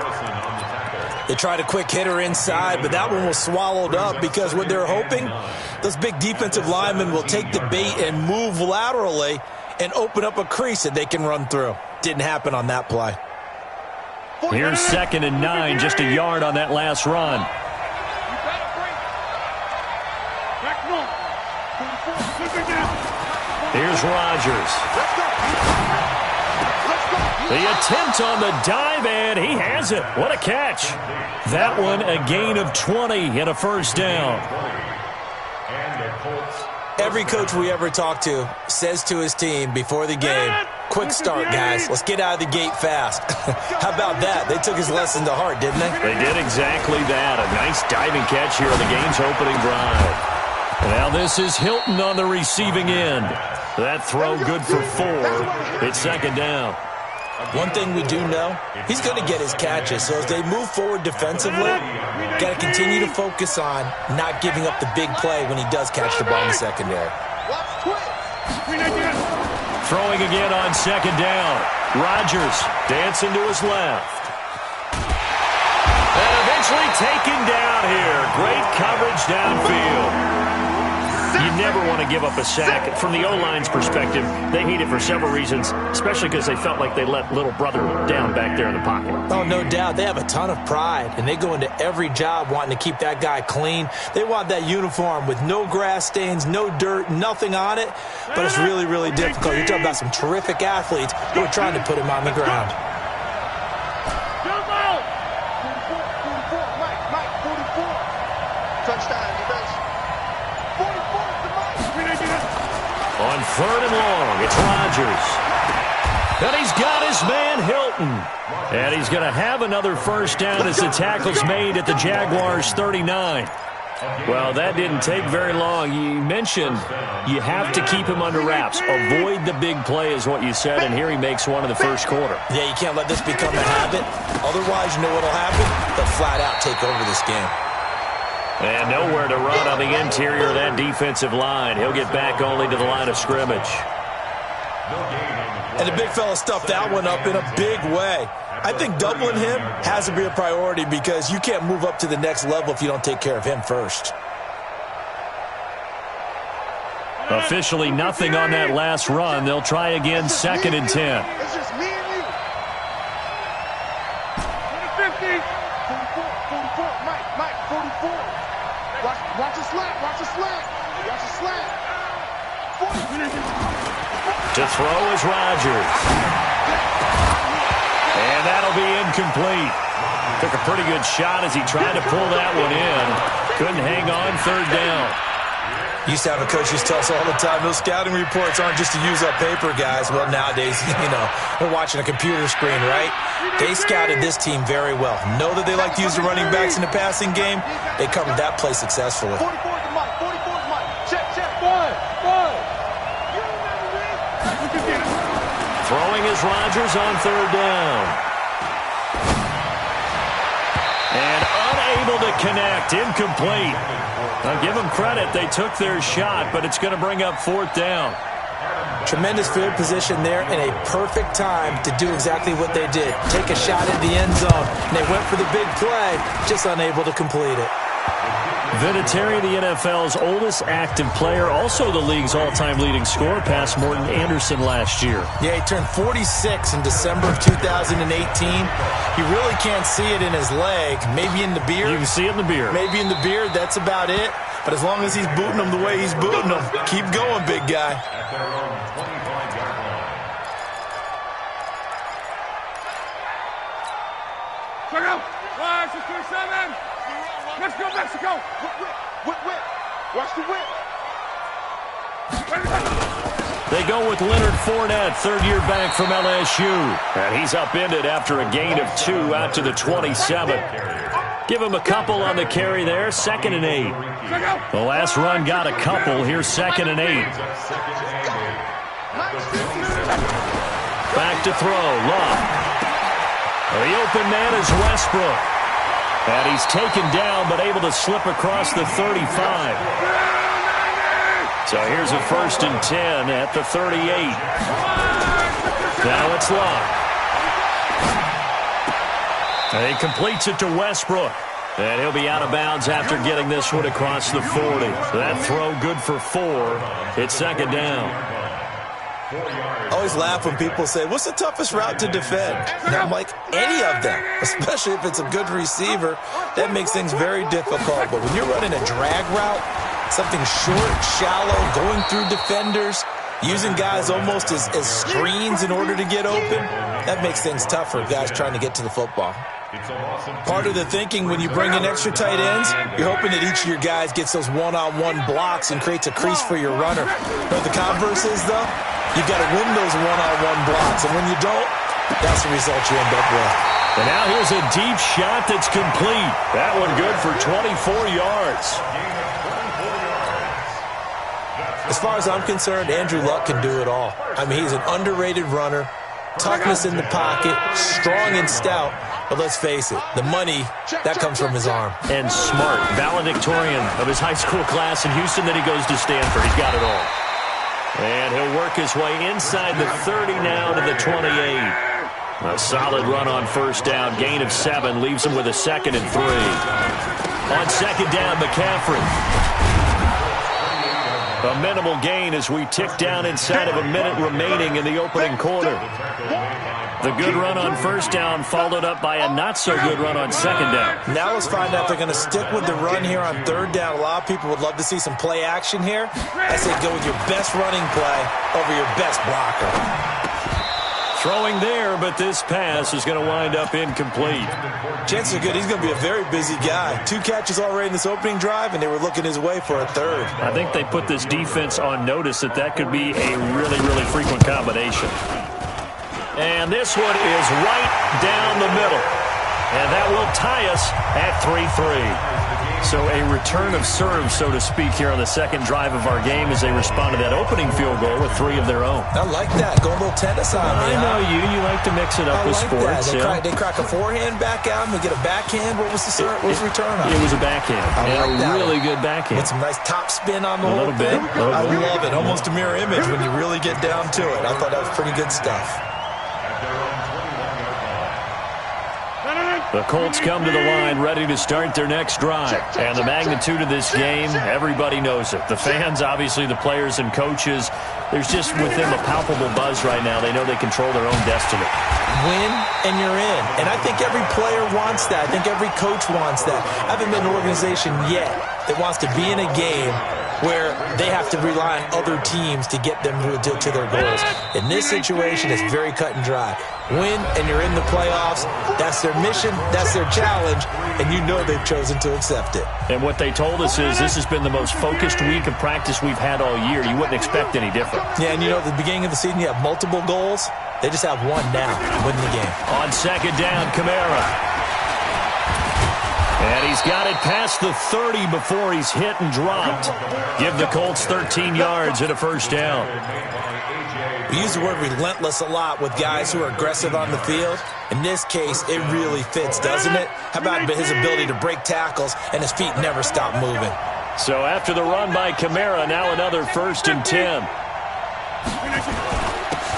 They tried a quick hitter inside, but that one was swallowed up because what they're hoping, those big defensive linemen will take the bait and move laterally and open up a crease that they can run through. Didn't happen on that play. Here's 2nd and 9, just a yard on that last run. Here's Rodgers. The attempt on the dive, and he has it. What a catch. That one, a gain of 20 and a first down. Every coach we ever talk to says to his team before the game, quick start, guys. Let's get out of the gate fast. How about that? They took his lesson to heart, didn't they? They did exactly that. A nice diving catch here on the game's opening drive. Now this is Hilton on the receiving end. That throw good for 4. It's second down. One thing we do know, he's going to get his catches. So as they move forward defensively, got to continue to focus on not giving up the big play when he does catch the ball in the secondary. Throwing again on second down. Rodgers dancing to his left. And eventually taken down here. Great coverage downfield. You never want to give up a sack. From the O-line's perspective, they hate it for several reasons, especially because they felt like they let little brother down back there in the pocket. Oh, no doubt. They have a ton of pride, and they go into every job wanting to keep that guy clean. They want that uniform with no grass stains, no dirt, nothing on it, but it's really, really difficult. You're talking about some terrific athletes who are trying to put him on the ground. On 3rd and long, it's Rodgers. And he's got his man Hilton. And he's going to have another first down as the tackle's made at the Jaguars' 39. Well, that didn't take very long. You mentioned you have to keep him under wraps. Avoid the big play is what you said, and here he makes one in the first quarter. Yeah, you can't let this become a habit. Otherwise, you know what will happen? They'll flat out take over this game. And nowhere to run on the interior of that defensive line. He'll get back only to the line of scrimmage. And the big fella stuffed that one up in a big way. I think doubling him has to be a priority because you can't move up to the next level if you don't take care of him first. Officially nothing on that last run. They'll try again, 2nd and 10. It's just me and you. 50. 44. Mike, 44. Watch the slant. Watch the slant. 40. To throw is Rodgers. And that'll be incomplete. Took a pretty good shot as he tried to pull that one in. Couldn't hang on 3rd down. Used to have a coach used to tell us all the time, those scouting reports aren't just to use up paper, guys. Well, nowadays, we're watching a computer screen, right? They scouted this team very well. Know that they like to use the running backs in the passing game. They covered that play successfully. 44 to Mike. 44 to Mike. Check. One. Throwing is Rodgers on third down. And unable to connect. Incomplete. I'll give them credit. They took their shot, but it's going to bring up fourth down. Tremendous field position there and a perfect time to do exactly what they did. Take a shot at the end zone. And they went for the big play, just unable to complete it. Vinatieri, the NFL's oldest active player, also the league's all-time leading scorer, past Morton Anderson last year. Yeah, he turned 46 in December of 2018. You really can't see it in his leg. Maybe in the beard. You can see it in the beard. Maybe in the beard. That's about it. But as long as he's booting them the way he's booting them, keep going, big guy. Check out. 5, 6, 7. Let's go, Mexico. Whip. Watch the whip. They go with Leonard Fournette, third-year back from LSU. And he's upended after a gain of 2 out to the 27. Give him a couple on the carry there, 2nd and 8. The last run got a couple. Here's 2nd and 8. Back to throw, Love. The open man is Westbrook. And he's taken down, but able to slip across the 35. So here's a 1st and 10 at the 38. Now it's Love. And he completes it to Westbrook. And he'll be out of bounds after getting this one across the 40. So that throw good for 4. It's 2nd down. I always laugh when people say, what's the toughest route to defend? And I'm like, any of them, especially if it's a good receiver. That makes things very difficult. But when you're running a drag route, something short, shallow, going through defenders, using guys almost as screens in order to get open, that makes things tough for guys trying to get to the football. Part of the thinking when you bring in extra tight ends, you're hoping that each of your guys gets those one-on-one blocks and creates a crease for your runner. But the converse is, though, you've got to win those one-on-one blocks. And when you don't, that's the result you end up with. And now here's a deep shot that's complete. That one good for 24 yards. As far as I'm concerned, Andrew Luck can do it all. I mean, he's an underrated runner, toughness in the pocket, strong and stout. But let's face it, the money, that comes from his arm. And smart, valedictorian of his high school class in Houston. Then he goes to Stanford. He's got it all. And he'll work his way inside the 30 now to the 28. A solid run on 1st down. Gain of 7 leaves him with a 2nd and 3. On 2nd down, McCaffrey. A minimal gain as we tick down inside of a minute remaining in the opening quarter. The good run on 1st down followed up by a not-so-good run on 2nd down. Now let's find out if they're going to stick with the run here on 3rd down. A lot of people would love to see some play action here. I say go with your best running play over your best blocker. Throwing there, but this pass is going to wind up incomplete. Chances are good. He's going to be a very busy guy. 2 catches already in this opening drive, and they were looking his way for a 3rd. I think they put this defense on notice that could be a really, really frequent combination. And this one is right down the middle. And that will tie us at 3-3. So a return of serve, so to speak, here on the 2nd drive of our game as they respond to that opening field goal with 3 of their own. I like that. Going a little tennis on me. I know you. You like to mix it up with sports. They crack a forehand back out and we get a backhand. What was the return on? It was a backhand. I like that. Really good backhand. With some nice top spin on the whole thing. I love it. Almost a mirror image when you really get down to it. I thought that was pretty good stuff. The Colts come to the line ready to start their next drive. And the magnitude of this game, everybody knows it. The fans, obviously the players and coaches, there's just with them a palpable buzz right now. They know they control their own destiny. Win and you're in. And I think every player wants that. I think every coach wants that. I haven't been an organization yet that wants to be in a game where they have to rely on other teams to get them to their goals. In this situation, it's very cut and dry. Win, and you're in the playoffs. That's their mission. That's their challenge. And you know they've chosen to accept it. And what they told us is this has been the most focused week of practice we've had all year. You wouldn't expect any different. Yeah, and you know, at the beginning of the season, you have multiple goals. They just have one now, win the game. On 2nd down, Kamara. And he's got it past the 30 before he's hit and dropped. Give the Colts 13 yards and a 1st down. We use the word relentless a lot with guys who are aggressive on the field. In this case, it really fits, doesn't it? How about his ability to break tackles and his feet never stop moving? So after the run by Kamara, now another 1st and 10.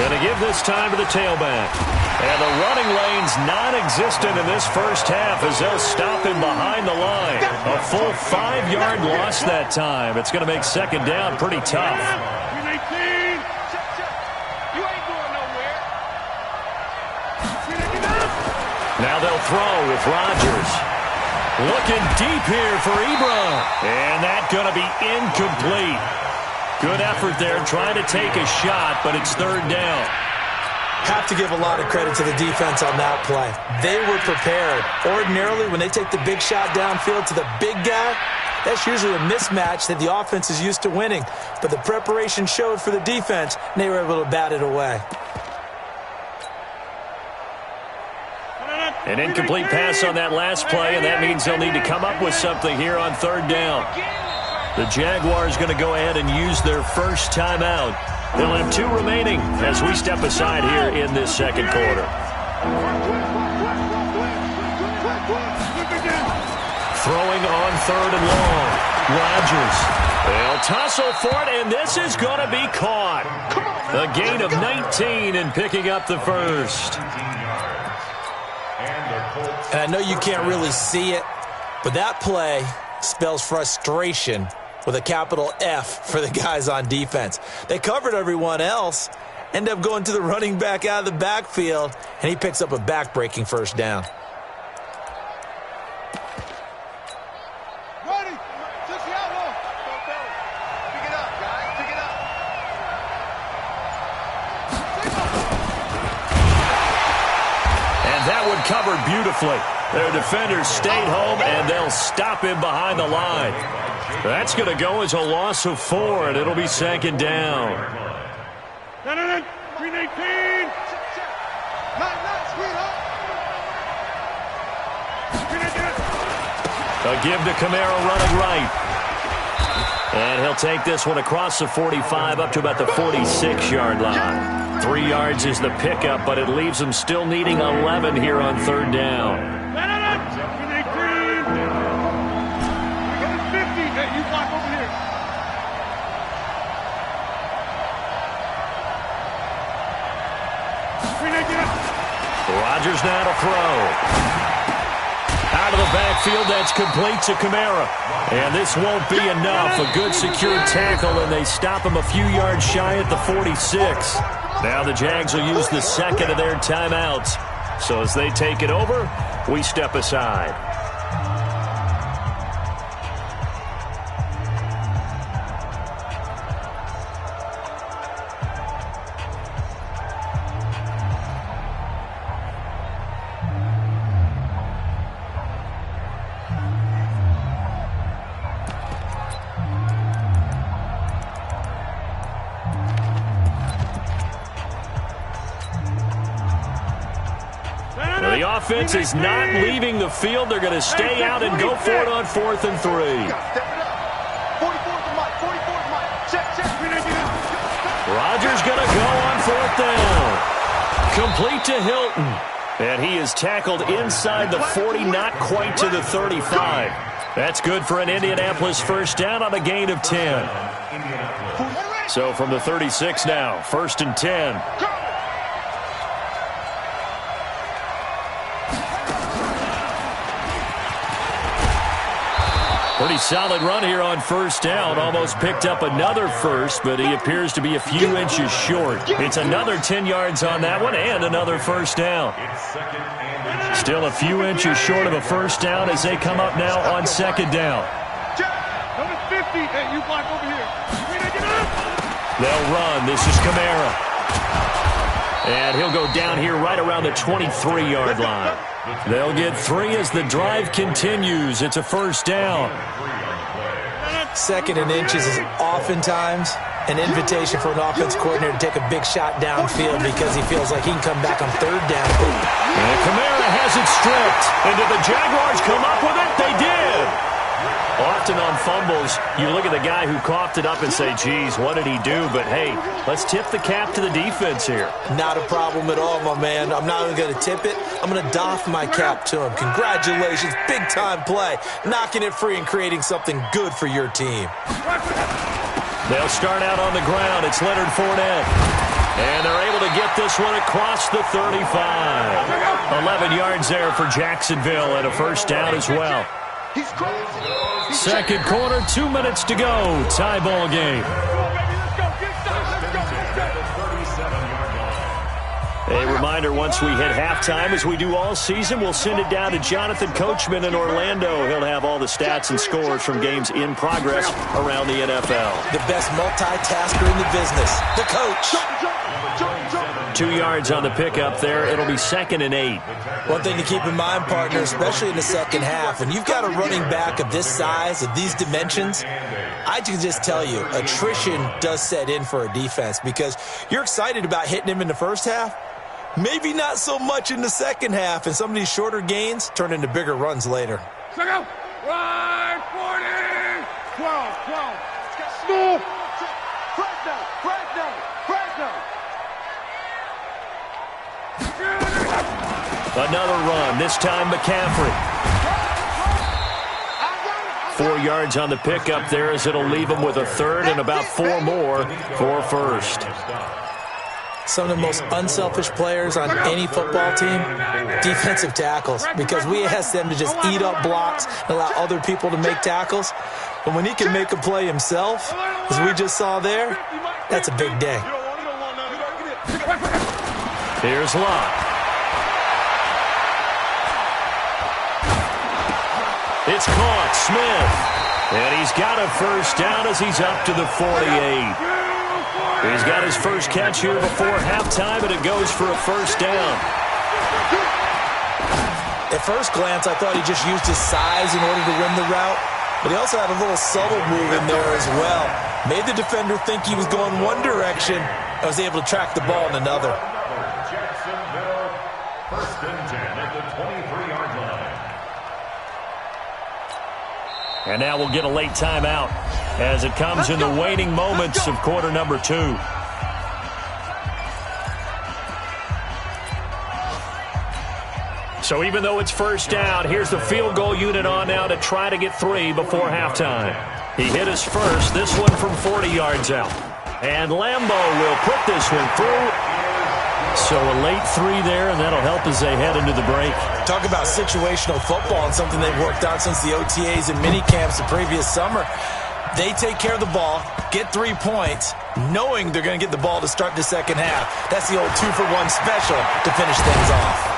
Going to give this time to the tailback. And the running lane's non-existent in this first half as they'll stop him behind the line. A full 5-yard loss that time. It's going to make 2nd down pretty tough. Now they'll throw with Rodgers. Looking deep here for Ebron. And that's going to be incomplete. Good effort there trying to take a shot, but it's 3rd down. Have to give a lot of credit to the defense on that play. They were prepared. Ordinarily, when they take the big shot downfield to the big guy, that's usually a mismatch that the offense is used to winning. But the preparation showed for the defense, and they were able to bat it away. An incomplete pass on that last play, and that means they'll need to come up with something here on 3rd down. The Jaguars going to go ahead and use their first timeout. They'll have 2 remaining as we step aside here in this 2nd quarter. Throwing on 3rd and long. Rodgers. They'll tussle for it, and this is going to be caught. A gain of 19 and picking up the 1st. And I know you can't really see it, but that play spells frustration with a capital F for the guys on defense. They covered everyone else, end up going to the running back out of the backfield, and he picks up a back-breaking 1st down. Ready. Just the outlaw. Pick it up, guys. Pick it up. And that one covered beautifully. Their defenders stayed home, and they'll stop him behind the line. That's going to go as a loss of 4, and it'll be 2nd down. Green 18. A give to Kamara running right. And he'll take this one across the 45 up to about the 46-yard line. 3 yards is the pickup, but it leaves them still needing 11 here on 3rd down. You block over here. Rodgers now to throw. Out of the backfield, that's complete to Kamara. And this won't be enough. A good secure tackle, and they stop him a few yards shy at the 46. Now the Jags will use the 2nd of their timeouts. So as they take it over, we step aside. The offense is not leaving the field. They're going to stay out and go for it on 4th and 3. Rodgers going to go on 4th down. Complete to Hilton. And he is tackled inside the 40, not quite to the 35. That's good for an Indianapolis 1st down on a gain of 10. So from the 36 now, 1st and 10. Pretty solid run here on 1st down. Almost picked up another 1st, but he appears to be a few inches short. It's another 10 yards on that one and another 1st down. Still a few inches short of a 1st down as they come up now on 2nd down. Number 50. Hey, you block over here. They'll run. This is Kamara. And he'll go down here right around the 23-yard line. They'll get 3 as the drive continues. It's a 1st down. 2nd and inches is oftentimes an invitation for an offense coordinator to take a big shot downfield because he feels like he can come back on 3rd down. And Kamara has it stripped. And did the Jaguars come up with it? They did. Off often on fumbles, you look at the guy who coughed it up and say, geez, what did he do? But, hey, let's tip the cap to the defense here. Not a problem at all, my man. I'm not even going to tip it. I'm going to doff my cap to him. Congratulations. Big-time play. Knocking it free and creating something good for your team. They'll start out on the ground. It's Leonard Fournette. And they're able to get this one across the 35. 11 yards there for Jacksonville and a first down as well. Second quarter, 2 minutes to go. Tie ball game. A reminder, once we hit halftime, as we do all season, we'll send it down to Jonathan Coachman in Orlando. He'll have all the stats and scores from games in progress around the NFL. The best multitasker in the business, the coach. 2 yards on the pickup there. It'll be 2nd and 8. One thing to keep in mind, partner, especially in the second half, when you've got a running back of this size, of these dimensions, I can just tell you, attrition does set in for a defense because you're excited about hitting him in the first half. Maybe not so much in the second half, and some of these shorter gains turn into bigger runs later. Check out. Right, 40. 12. Move. Another run, this time McCaffrey. 4 yards on the pickup there as it'll leave him with a third and about 4 more for first. Some of the most unselfish players on any football team, defensive tackles, because we ask them to just eat up blocks and allow other people to make tackles. But when he can make a play himself, as we just saw there, that's a big day. Here's Locke. It's caught, Smith. And he's got a first down as he's up to the 48. He's got his first catch here before halftime, and it goes for a first down. At first glance, I thought he just used his size in order to win the route, but he also had a little subtle move in there as well. Made the defender think he was going one direction and was able to track the ball in another. Jacksonville, 1st and 10 at the 23-yard line. And now we'll get a late timeout as it comes in the waning moments of quarter number 2. So even though it's first down, here's the field goal unit on now to try to get 3 before halftime. He hit his first, this one from 40 yards out. And Lambeau will put this one through. So a late 3 there, and that'll help as they head into the break. Talk about situational football and something they've worked on since the OTAs and mini camps the previous summer. They take care of the ball, get 3 points, knowing they're going to get the ball to start the second half. That's the old 2-for-1 special to finish things off.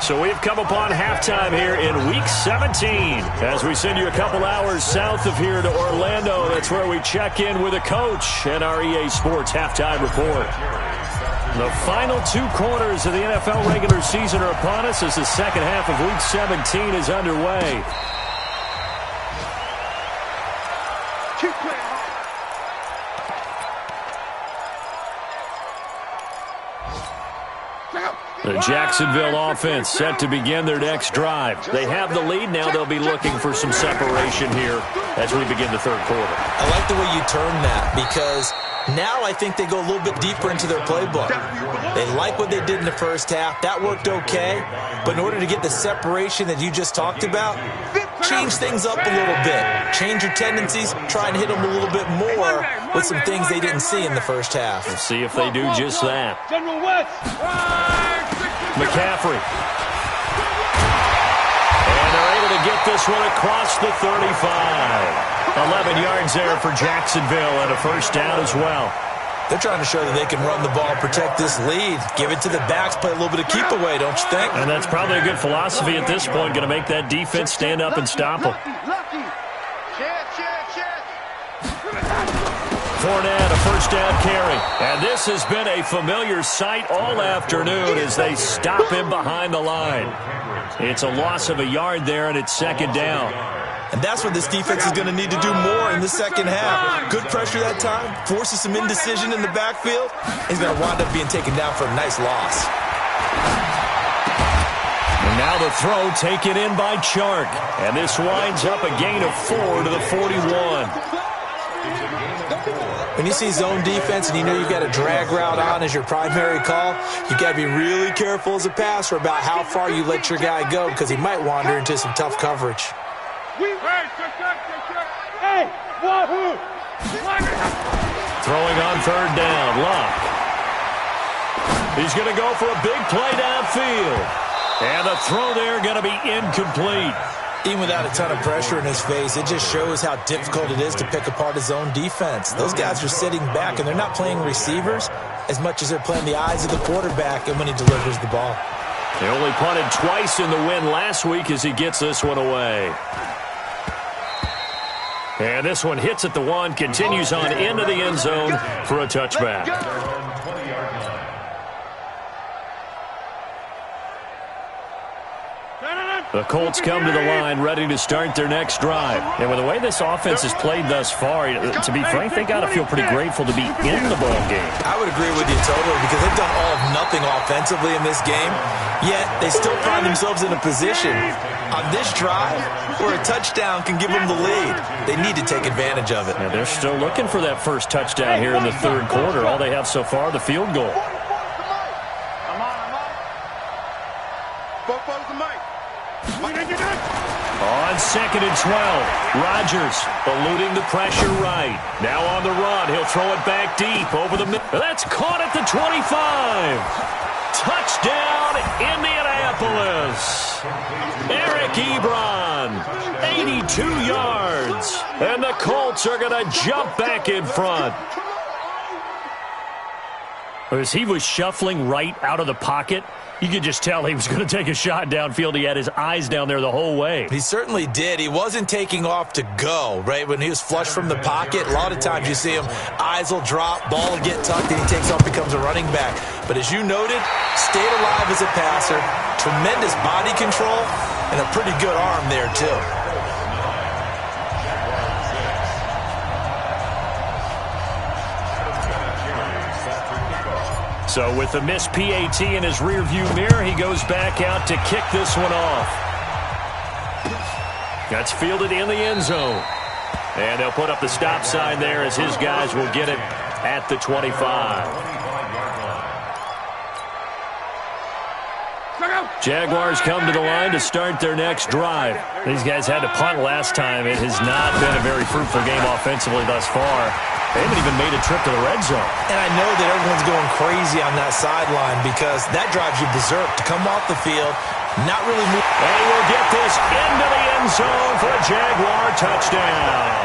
So we've come upon halftime here in Week 17 as we send you a couple hours south of here to Orlando. That's where we check in with a coach and our EA Sports halftime report. The final 2 quarters of the NFL regular season are upon us as the second half of Week 17 is underway. Keep playing. The Jacksonville offense set to begin their next drive. They have the lead. Now they'll be looking for some separation here as we begin the third quarter. I like the way you turn that because now I think they go a little bit deeper into their playbook. They like what they did in the first half. That worked okay. But in order to get the separation that you just talked about, change things up a little bit. Change your tendencies. Try and hit them a little bit more with some things they didn't see in the first half. We'll see if they do just that. General West. McCaffrey. And they're able to get this one across the 35. 11 yards there for Jacksonville and a first down as well. They're trying to show that they can run the ball, protect this lead, give it to the backs, play a little bit of keep away, don't you think? And that's probably a good philosophy at this point, going to make that defense stand up and stop them. Fournette, a first down carry. And this has been a familiar sight all afternoon as they stop him behind the line. It's a loss of a yard there, and it's second down. And that's what this defense is going to need to do more in the second half. Good pressure that time, forces some indecision in the backfield. He's going to wind up being taken down for a nice loss. And Now the throw taken in by Chark. And this winds up a gain of 4 to the 41. When you see zone defense and you know you've got a drag route on as your primary call, you've got to be really careful as a passer about how far you let your guy go because he might wander into some tough coverage. Hey, wahoo! Throwing on third down, Luck. He's going to go for a big play downfield. And the throw there going to be incomplete. Even without a ton of pressure in his face, it just shows how difficult it is to pick apart his own defense. Those guys are sitting back, and they're not playing receivers as much as they're playing the eyes of the quarterback and when he delivers the ball. They only punted twice in the win last week as he gets this one away. And this one hits at the 1, continues on into the end zone for a touchback. The Colts come to the line ready to start their next drive. And with the way this offense has played thus far, to be frank, they got to feel pretty grateful to be in the ball game. I would agree with you totally because they've done all of nothing offensively in this game, yet they still find themselves in a position on this drive where a touchdown can give them the lead. They need to take advantage of it. And they're still looking for that first touchdown here in the third quarter. All they have so far, the field goal. On 2nd and 12, Rodgers eluding the pressure right. Now on the run, he'll throw it back deep over the middle. That's caught at the 25. Touchdown, Indianapolis. Eric Ebron, 82 yards. And the Colts are going to jump back in front. As he was shuffling right out of the pocket, you could just tell he was going to take a shot downfield. He had his eyes down there the whole way. He certainly did. He wasn't taking off to go, right? When he was flush from the pocket, a lot of times you see him, eyes will drop, ball will get tucked, and he takes off, becomes a running back. But as you noted, stayed alive as a passer, tremendous body control, and a pretty good arm there, too. So with the missed PAT in his rearview mirror, he goes back out to kick this one off. That's fielded in the end zone. And they'll put up the stop sign there as his guys will get it at the 25. Jaguars come to the line to start their next drive. These guys had to punt last time. It has not been a very fruitful game offensively thus far. They haven't even made a trip to the red zone. And I know that everyone's going crazy on that sideline because that drives you berserk to come off the field, not really move. And he will get this into the end zone for a Jaguar touchdown.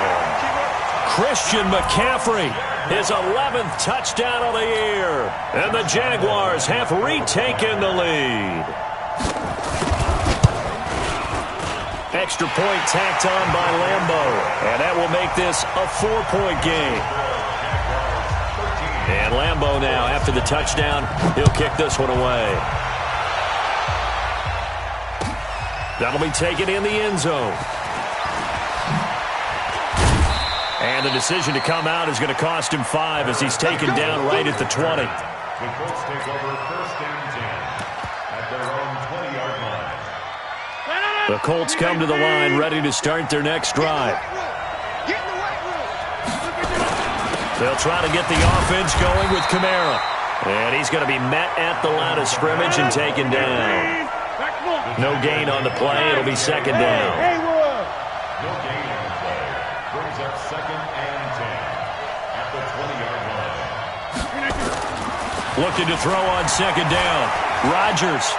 Christian McCaffrey, his 11th touchdown of the year. And the Jaguars have retaken the lead. Extra point tacked on by Lambo. And that will make this a 4-point game. And Lambo now, after the touchdown, he'll kick this one away. That'll be taken in the end zone. And the decision to come out is going to cost him 5 as he's taken down right at the 20. The Colts take over first and 10 at their own 20-yard line. The Colts come to the line ready to start their next drive. They'll try to get the offense going with Kamara. And he's going to be met at the line of scrimmage and taken down. No gain on the play. It'll be second down. No gain on the play. Brings up second and 10 at the 20-yard line. Looking to throw on second down. Rodgers.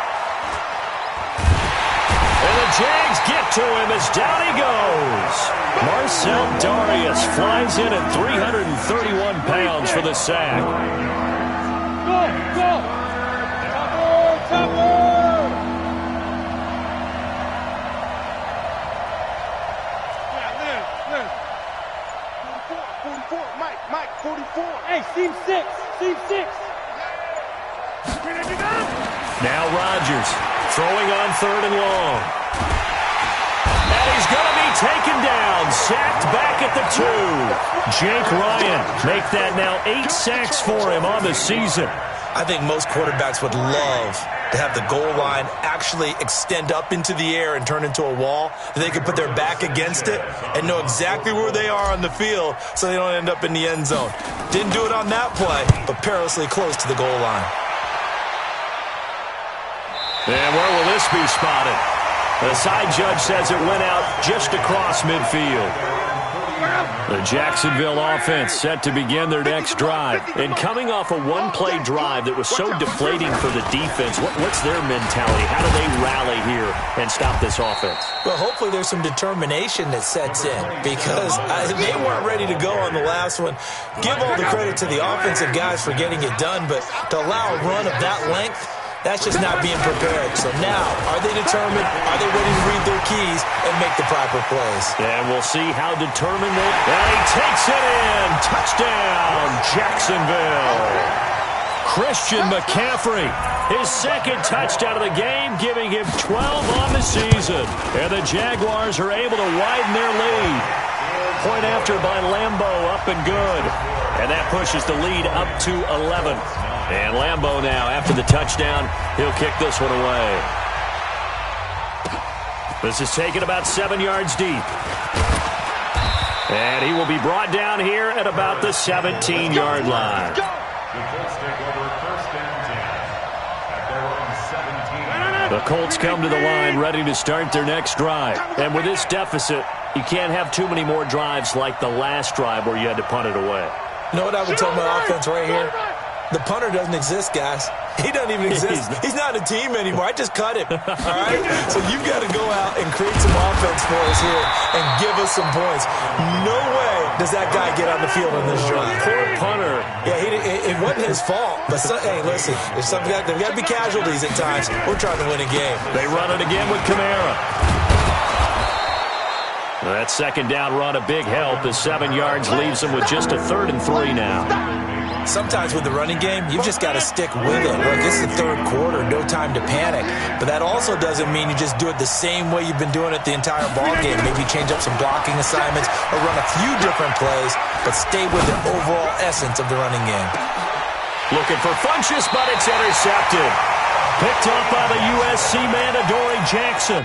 And the Jags get to him as down he goes. Marcel Darius flies in at 331 pounds for the sack. Go! Cover! Yeah, Liz. 44, Mike, 44. Hey, seam 6. Now Rodgers throwing on third and long. And he's going to be taken down, sacked back at the 2. Jake Ryan make that now 8 sacks for him on the season. I think most quarterbacks would love to have the goal line actually extend up into the air and turn into a wall. They can put their back against it and know exactly where they are on the field so they don't end up in the end zone. Didn't do it on that play, but perilously close to the goal line. And where will this be spotted? The side judge says it went out just across midfield. The Jacksonville offense set to begin their next drive. And coming off a one-play drive that was so deflating for the defense, what's their mentality? How do they rally here and stop this offense? Well, hopefully there's some determination that sets in because they weren't ready to go on the last one. Give all the credit to the offensive guys for getting it done, but to allow a run of that length, that's just not being prepared. So now, are they determined? Are they ready to read their keys and make the proper plays? And we'll see how determined they are. And he takes it in. Touchdown, Jacksonville. Christian McCaffrey, his second touchdown of the game, giving him 12 on the season. And the Jaguars are able to widen their lead. Point after by Lambeau, up and good. And that pushes the lead up to 11. And Lambeau now, after the touchdown, he'll kick this one away. This is taken about 7 yards deep. And he will be brought down here at about the 17-yard line. The Colts come to the line ready to start their next drive. And with this deficit, you can't have too many more drives like the last drive where you had to punt it away. You know what I would tell my offense right here? The punter doesn't exist, guys. He doesn't even exist. He's not a team anymore. I just cut him, all right? So you've got to go out and create some offense for us here and give us some points. No way does that guy get on the field on this drive. Poor punter. Yeah, it wasn't his fault. But, hey, listen, there's got to be casualties at times. We're trying to win a game. They run it again with Kamara. That second down run, a big help as 7 yards leaves them with just a 3rd and 3 now. Sometimes with the running game, you've just got to stick with it. Look, this is the third quarter, no time to panic. But that also doesn't mean you just do it the same way you've been doing it the entire ball game. Maybe change up some blocking assignments or run a few different plays, but stay with the overall essence of the running game. Looking for Funchess, but it's intercepted. Picked up by the USC man, Adoree Jackson.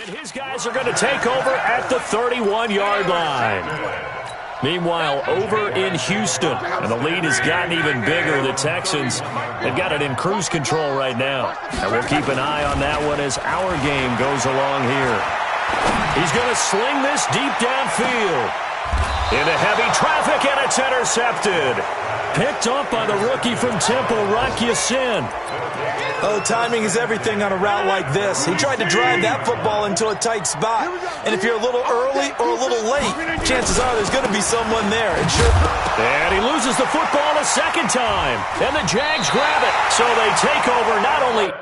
And his guys are going to take over at the 31-yard line. Meanwhile, over in Houston, and the lead has gotten even bigger. The Texans have got it in cruise control right now. And we'll keep an eye on that one as our game goes along here. He's going to sling this deep downfield. Into heavy traffic, and it's intercepted. Picked up by the rookie from Temple, Rock Ya-Sin. Oh, timing is everything on a route like this. He tried to drive that football into a tight spot. And if you're a little early or a little late, chances are there's going to be someone there. And he loses the football a second time. And the Jags grab it. So they take over not only...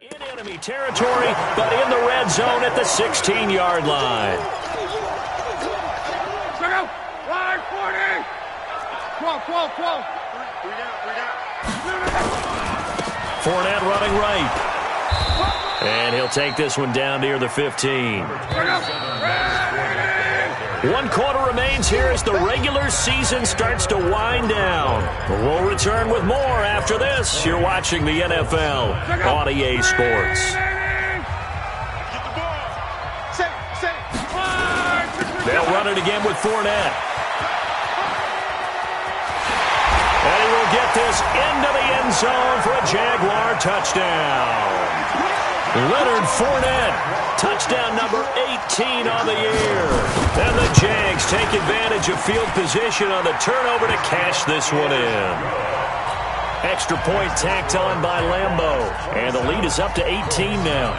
in enemy territory, but in the red zone at the 16-yard line. Line 40! 12. Fournette running right. And he'll take this one down near the 15. 1 quarter remains here as the regular season starts to wind down. We'll return with more after this. You're watching the NFL on EA Sports. They'll run it again with Fournette. And he will get this into the end zone for a Jaguar touchdown. Leonard Fournette, touchdown number 18 on the year. And the Jags take advantage of field position on the turnover to cash this one in. Extra point tacked on by Lambeau. And the lead is up to 18 now.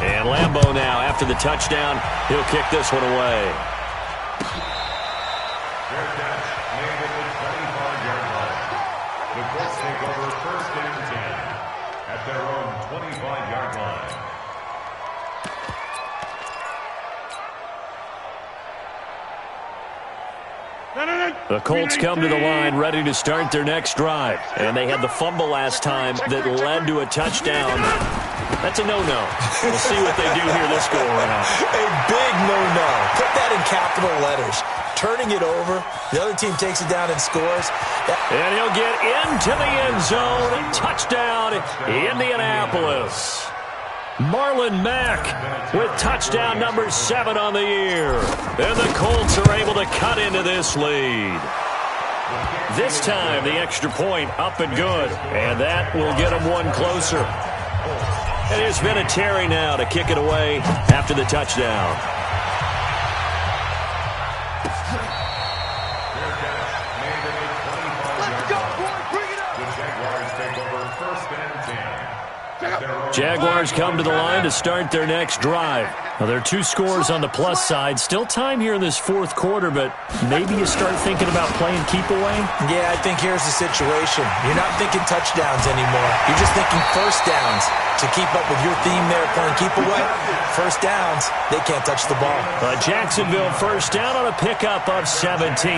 And Lambeau now, after the touchdown, he'll kick this one away. The Colts take over 1st and 10 at their own 25-yard line. The Colts come to the line ready to start their next drive. And they had the fumble last time that led to a touchdown. That's a no-no. We'll see what they do here this go-around. A big no-no. Put that in capital letters. Turning it over. The other team takes it down and scores. And he'll get into the end zone. Touchdown, Indianapolis. Marlon Mack with touchdown number 7 on the year. And the Colts are able to cut into this lead. This time, the extra point up and good. And that will get them one closer. And it's been a Terry now to kick it away after the touchdown. Jaguars come to the line to start their next drive. Now, there are 2 scores on the plus side. Still time here in this fourth quarter, but maybe you start thinking about playing keep away? Yeah, I think here's the situation. You're not thinking touchdowns anymore. You're just thinking first downs. To keep up with your theme there, playing keep away, first downs, they can't touch the ball. Jacksonville first down on a pickup of 17.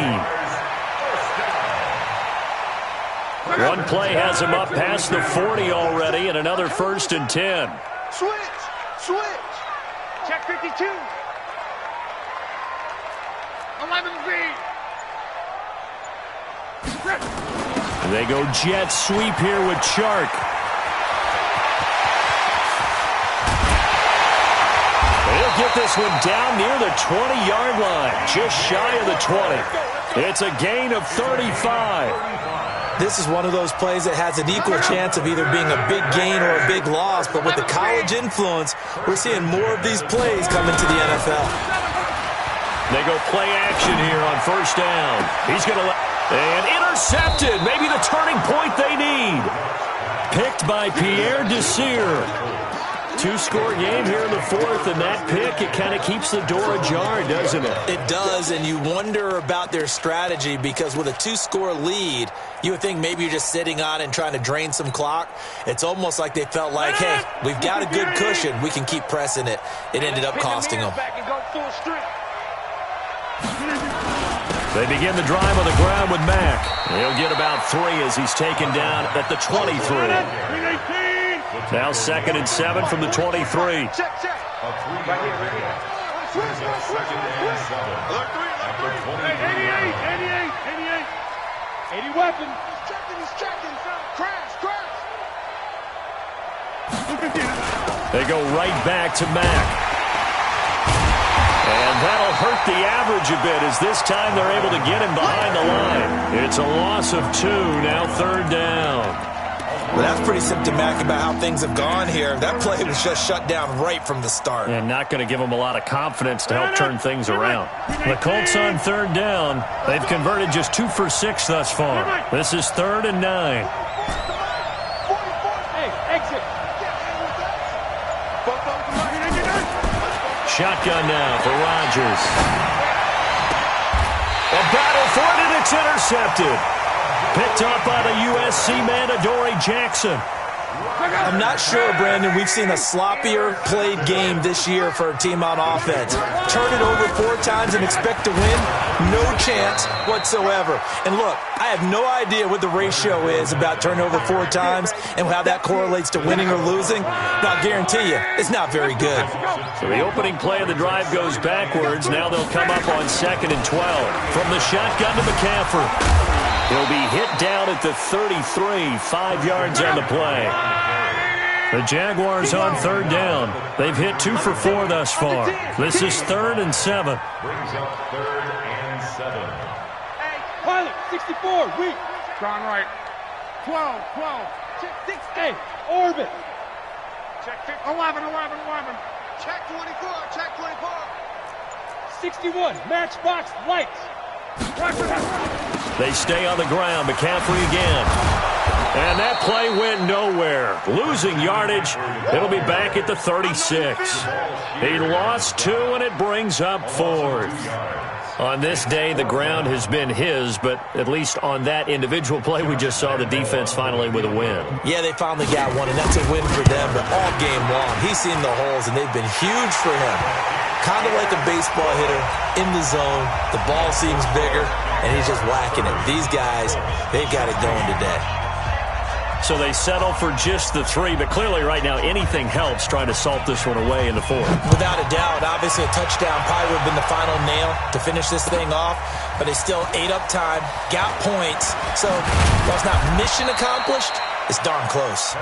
One play has him up past the 40 already, and another 1st and 10. Switch. Check 52. 11B. They go jet sweep here with Chark. They'll get this one down near the 20-yard line, just shy of the 20. It's a gain of 35. This is one of those plays that has an equal chance of either being a big gain or a big loss, but with the college influence, we're seeing more of these plays come into the NFL. They go play action here on first down. He's going to and intercepted. Maybe the turning point they need. Picked by Pierre Desir. 2-score game here in the fourth, and that pick, it kind of keeps the door ajar, doesn't it? It does, and you wonder about their strategy because with a 2-score lead, you would think maybe you're just sitting on and trying to drain some clock. It's almost like they felt like, hey, we've got a good cushion. We can keep pressing it. It ended up costing them. They begin the drive on the ground with Mack. He'll get about 3 as he's taken down at the 23. Now 2nd and 7 from the 23. Check. Right here. 2nd and 7. 88 weapon. He's checking. Crash. They go right back to Mack. And that'll hurt the average a bit as this time they're able to get him behind the line. It's a loss of 2, now 3rd down. Well, that's pretty symptomatic about how things have gone here. That play was just shut down right from the start. And not going to give them a lot of confidence to help turn things around. The Colts on 3rd down. They've converted just 2 for 6 thus far. This is 3rd and 9. Hey, exit. Shotgun now for Rodgers. A battle for it, and it's intercepted. Picked up by the USC man, Adoree Jackson. I'm not sure, Brandon, we've seen a sloppier played game this year for a team on offense. Turn it over 4 times and expect to win? No chance whatsoever. And look, I have no idea what the ratio is about turnover 4 times and how that correlates to winning or losing. But I'll guarantee you, it's not very good. So the opening play of the drive goes backwards. Now they'll come up on 2nd and 12. From the shotgun to McCaffrey. He'll be hit down at the 33, 5 yards on the play. The Jaguars on 3rd down. They've hit 2 for 4 thus far. This is 3rd and 7. Brings up 3rd and 7. Hey, pilot, 64, weak. John Wright. 12. Check 60. Orbit. Check 11. Check 24. 61, matchbox lights. They stay on the ground. McCaffrey again. And that play went nowhere. Losing yardage. It'll be back at the 36. He lost 2, and it brings up 4th. On this day, the ground has been his, but at least on that individual play, we just saw the defense finally with a win. Yeah, they finally got one, and that's a win for them, but all game long, he's seen the holes, and they've been huge for him. Kind of like a baseball hitter in the zone. The ball seems bigger. and he's just whacking it. These guys, they've got it going today. So they settle for just the 3, but clearly right now anything helps trying to salt this one away in the 4th. Without a doubt, obviously a touchdown probably would have been the final nail to finish this thing off, but they still ate up time, got points. So while it's not mission accomplished, it's darn close.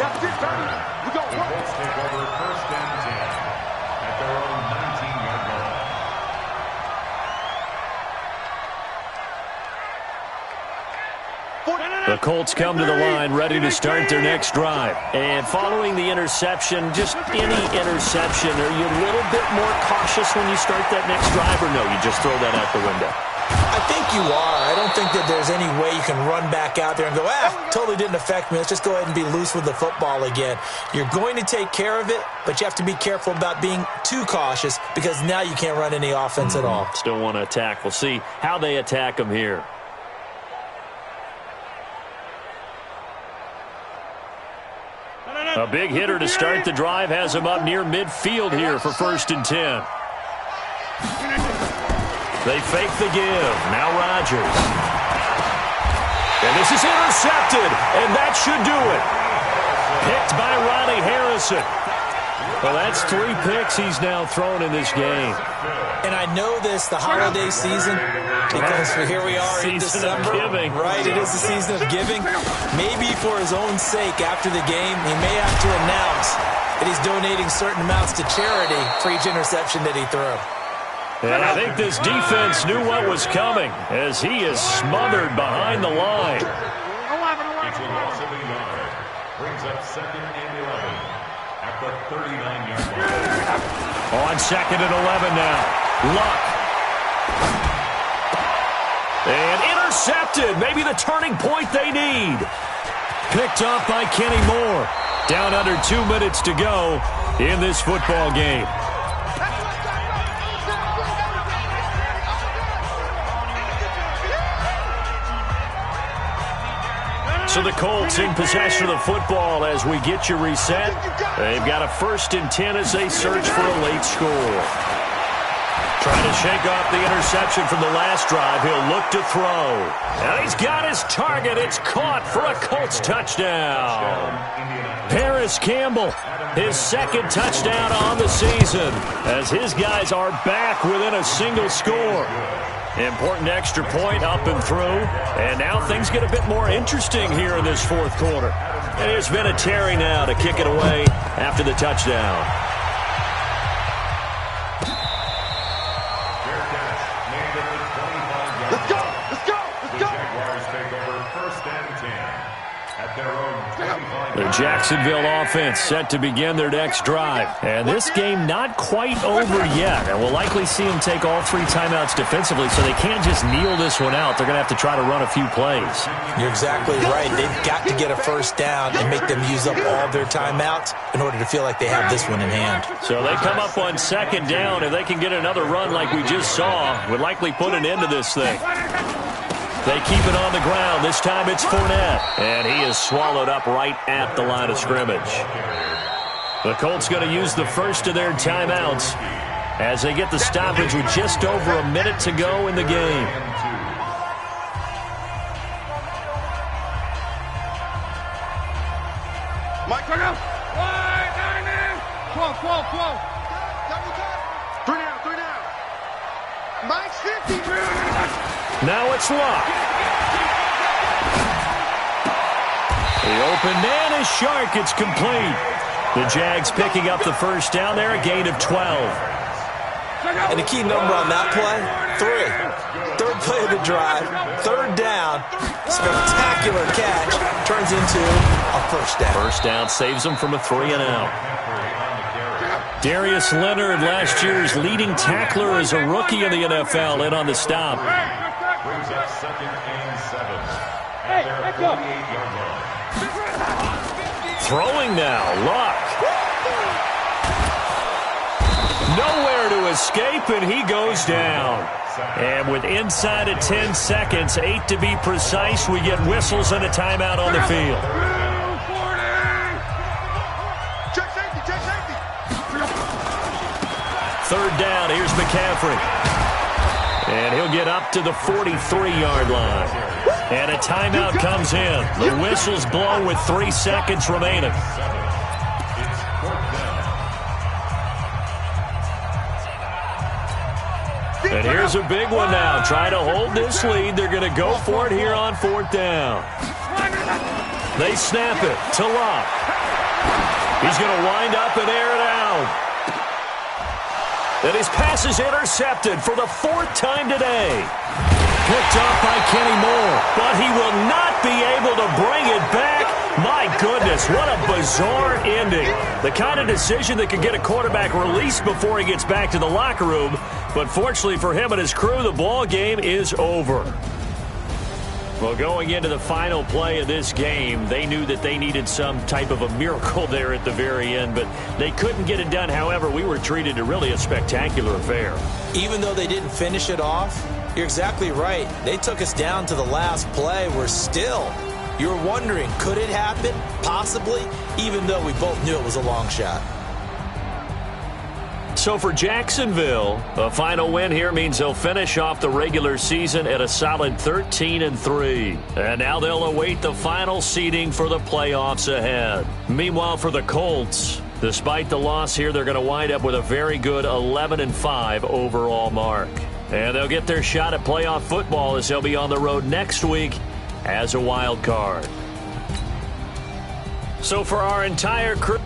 That's it, baby. We got one. Colts take over 1st and 10 at their own 19-yard line. The Colts come to the line ready to start their next drive. And following the interception, just any interception, are you a little bit more cautious when you start that next drive, or no, you just throw that out the window? I think you are. I don't think that there's any way you can run back out there and go, totally didn't affect me. Let's just go ahead and be loose with the football again. You're going to take care of it, but you have to be careful about being too cautious because now you can't run any offense at all. Still want to attack. We'll see how they attack them here. A big hitter to start the drive has him up near midfield here for 1st and 10. They fake the give. Now Rodgers. And this is intercepted, and that should do it. Picked by Ronnie Harrison. Well, that's 3 picks he's now thrown in this game. And I know this, the holiday season, because here we are in December. Giving. Right, it is the season of giving. Maybe for his own sake after the game, he may have to announce that he's donating certain amounts to charity for each interception that he threw. And I think this defense knew what was coming as he is smothered behind the line. It's a loss of a yard. Brings up 2nd and 11 at the 39-yard line. On 2nd and 11 now. Luck. And intercepted. Maybe the turning point they need. Picked up by Kenny Moore. Down under 2 minutes to go in this football game. So the Colts in possession of the football as we get you reset. They've got a 1st and 10 as they search for a late score. Trying to shake off the interception from the last drive. He'll look to throw. And he's got his target. It's caught for a Colts touchdown. Paris Campbell, his 2nd touchdown on the season as his guys are back within a single score. Important extra point up and through. And now things get a bit more interesting here in this 4th quarter. And it's been a Terry now to kick it away after the touchdown. Let's go! Let's go! Let's The go! Jaguars take over 1st and 10 at their own 25. The Jacksonville offense set to begin their next drive. And this game not quite over yet. And we'll likely see them take all 3 timeouts defensively, so they can't just kneel this one out. They're going to have to try to run a few plays. You're exactly right. They've got to get a 1st down and make them use up all their timeouts in order to feel like they have this one in hand. So they come up on 2nd down. If they can get another run like we just saw, would likely put an end to this thing. They keep it on the ground. This time it's Fournette. And he is swallowed up right at the line of scrimmage. The Colts going to use the first of their timeouts as they get the stoppage with just over a minute to go in the game. Mike, turn out. 12. 3 down. Mike's 50. Now it's Luck. The open man is Shark. It's complete. The Jags picking up the 1st down there, a gain of 12. And the key number on that play, 3. 3rd play of the drive, 3rd down, spectacular catch, turns into a 1st down. 1st down saves them from a 3-and-out. Darius Leonard, last year's leading tackler as a rookie in the NFL, in on the stop. Brings up 2nd and 7 at their 48-yard line. Throwing now, Luck. Nowhere to escape, and he goes down. And with inside of 10 seconds, 8 to be precise, we get whistles and a timeout on the field. Check safety. 3rd down, here's McCaffrey. And he'll get up to the 43-yard line. And a timeout comes in. The whistle's blown with 3 seconds remaining. And here's a big one now. Trying to hold this lead. They're going to go for it here on 4th down. They snap it to Locke. He's going to wind up and air it out. And his pass is intercepted for the 4th time today. Picked up by Kenny Moore, but he will not be able to bring it back. My goodness, what a bizarre ending. The kind of decision that could get a quarterback released before he gets back to the locker room. But fortunately for him and his crew, the ball game is over. Well, going into the final play of this game, they knew that they needed some type of a miracle there at the very end, but they couldn't get it done. However, we were treated to really a spectacular affair. Even though they didn't finish it off, you're exactly right. They took us down to the last play. We're still, you're wondering, could it happen? Possibly, even though we both knew it was a long shot. So for Jacksonville, a final win here means they'll finish off the regular season at a solid 13-3. And now they'll await the final seeding for the playoffs ahead. Meanwhile, for the Colts, despite the loss here, they're going to wind up with a very good 11-5 overall mark. And they'll get their shot at playoff football as they'll be on the road next week as a wild card. So for our entire crew...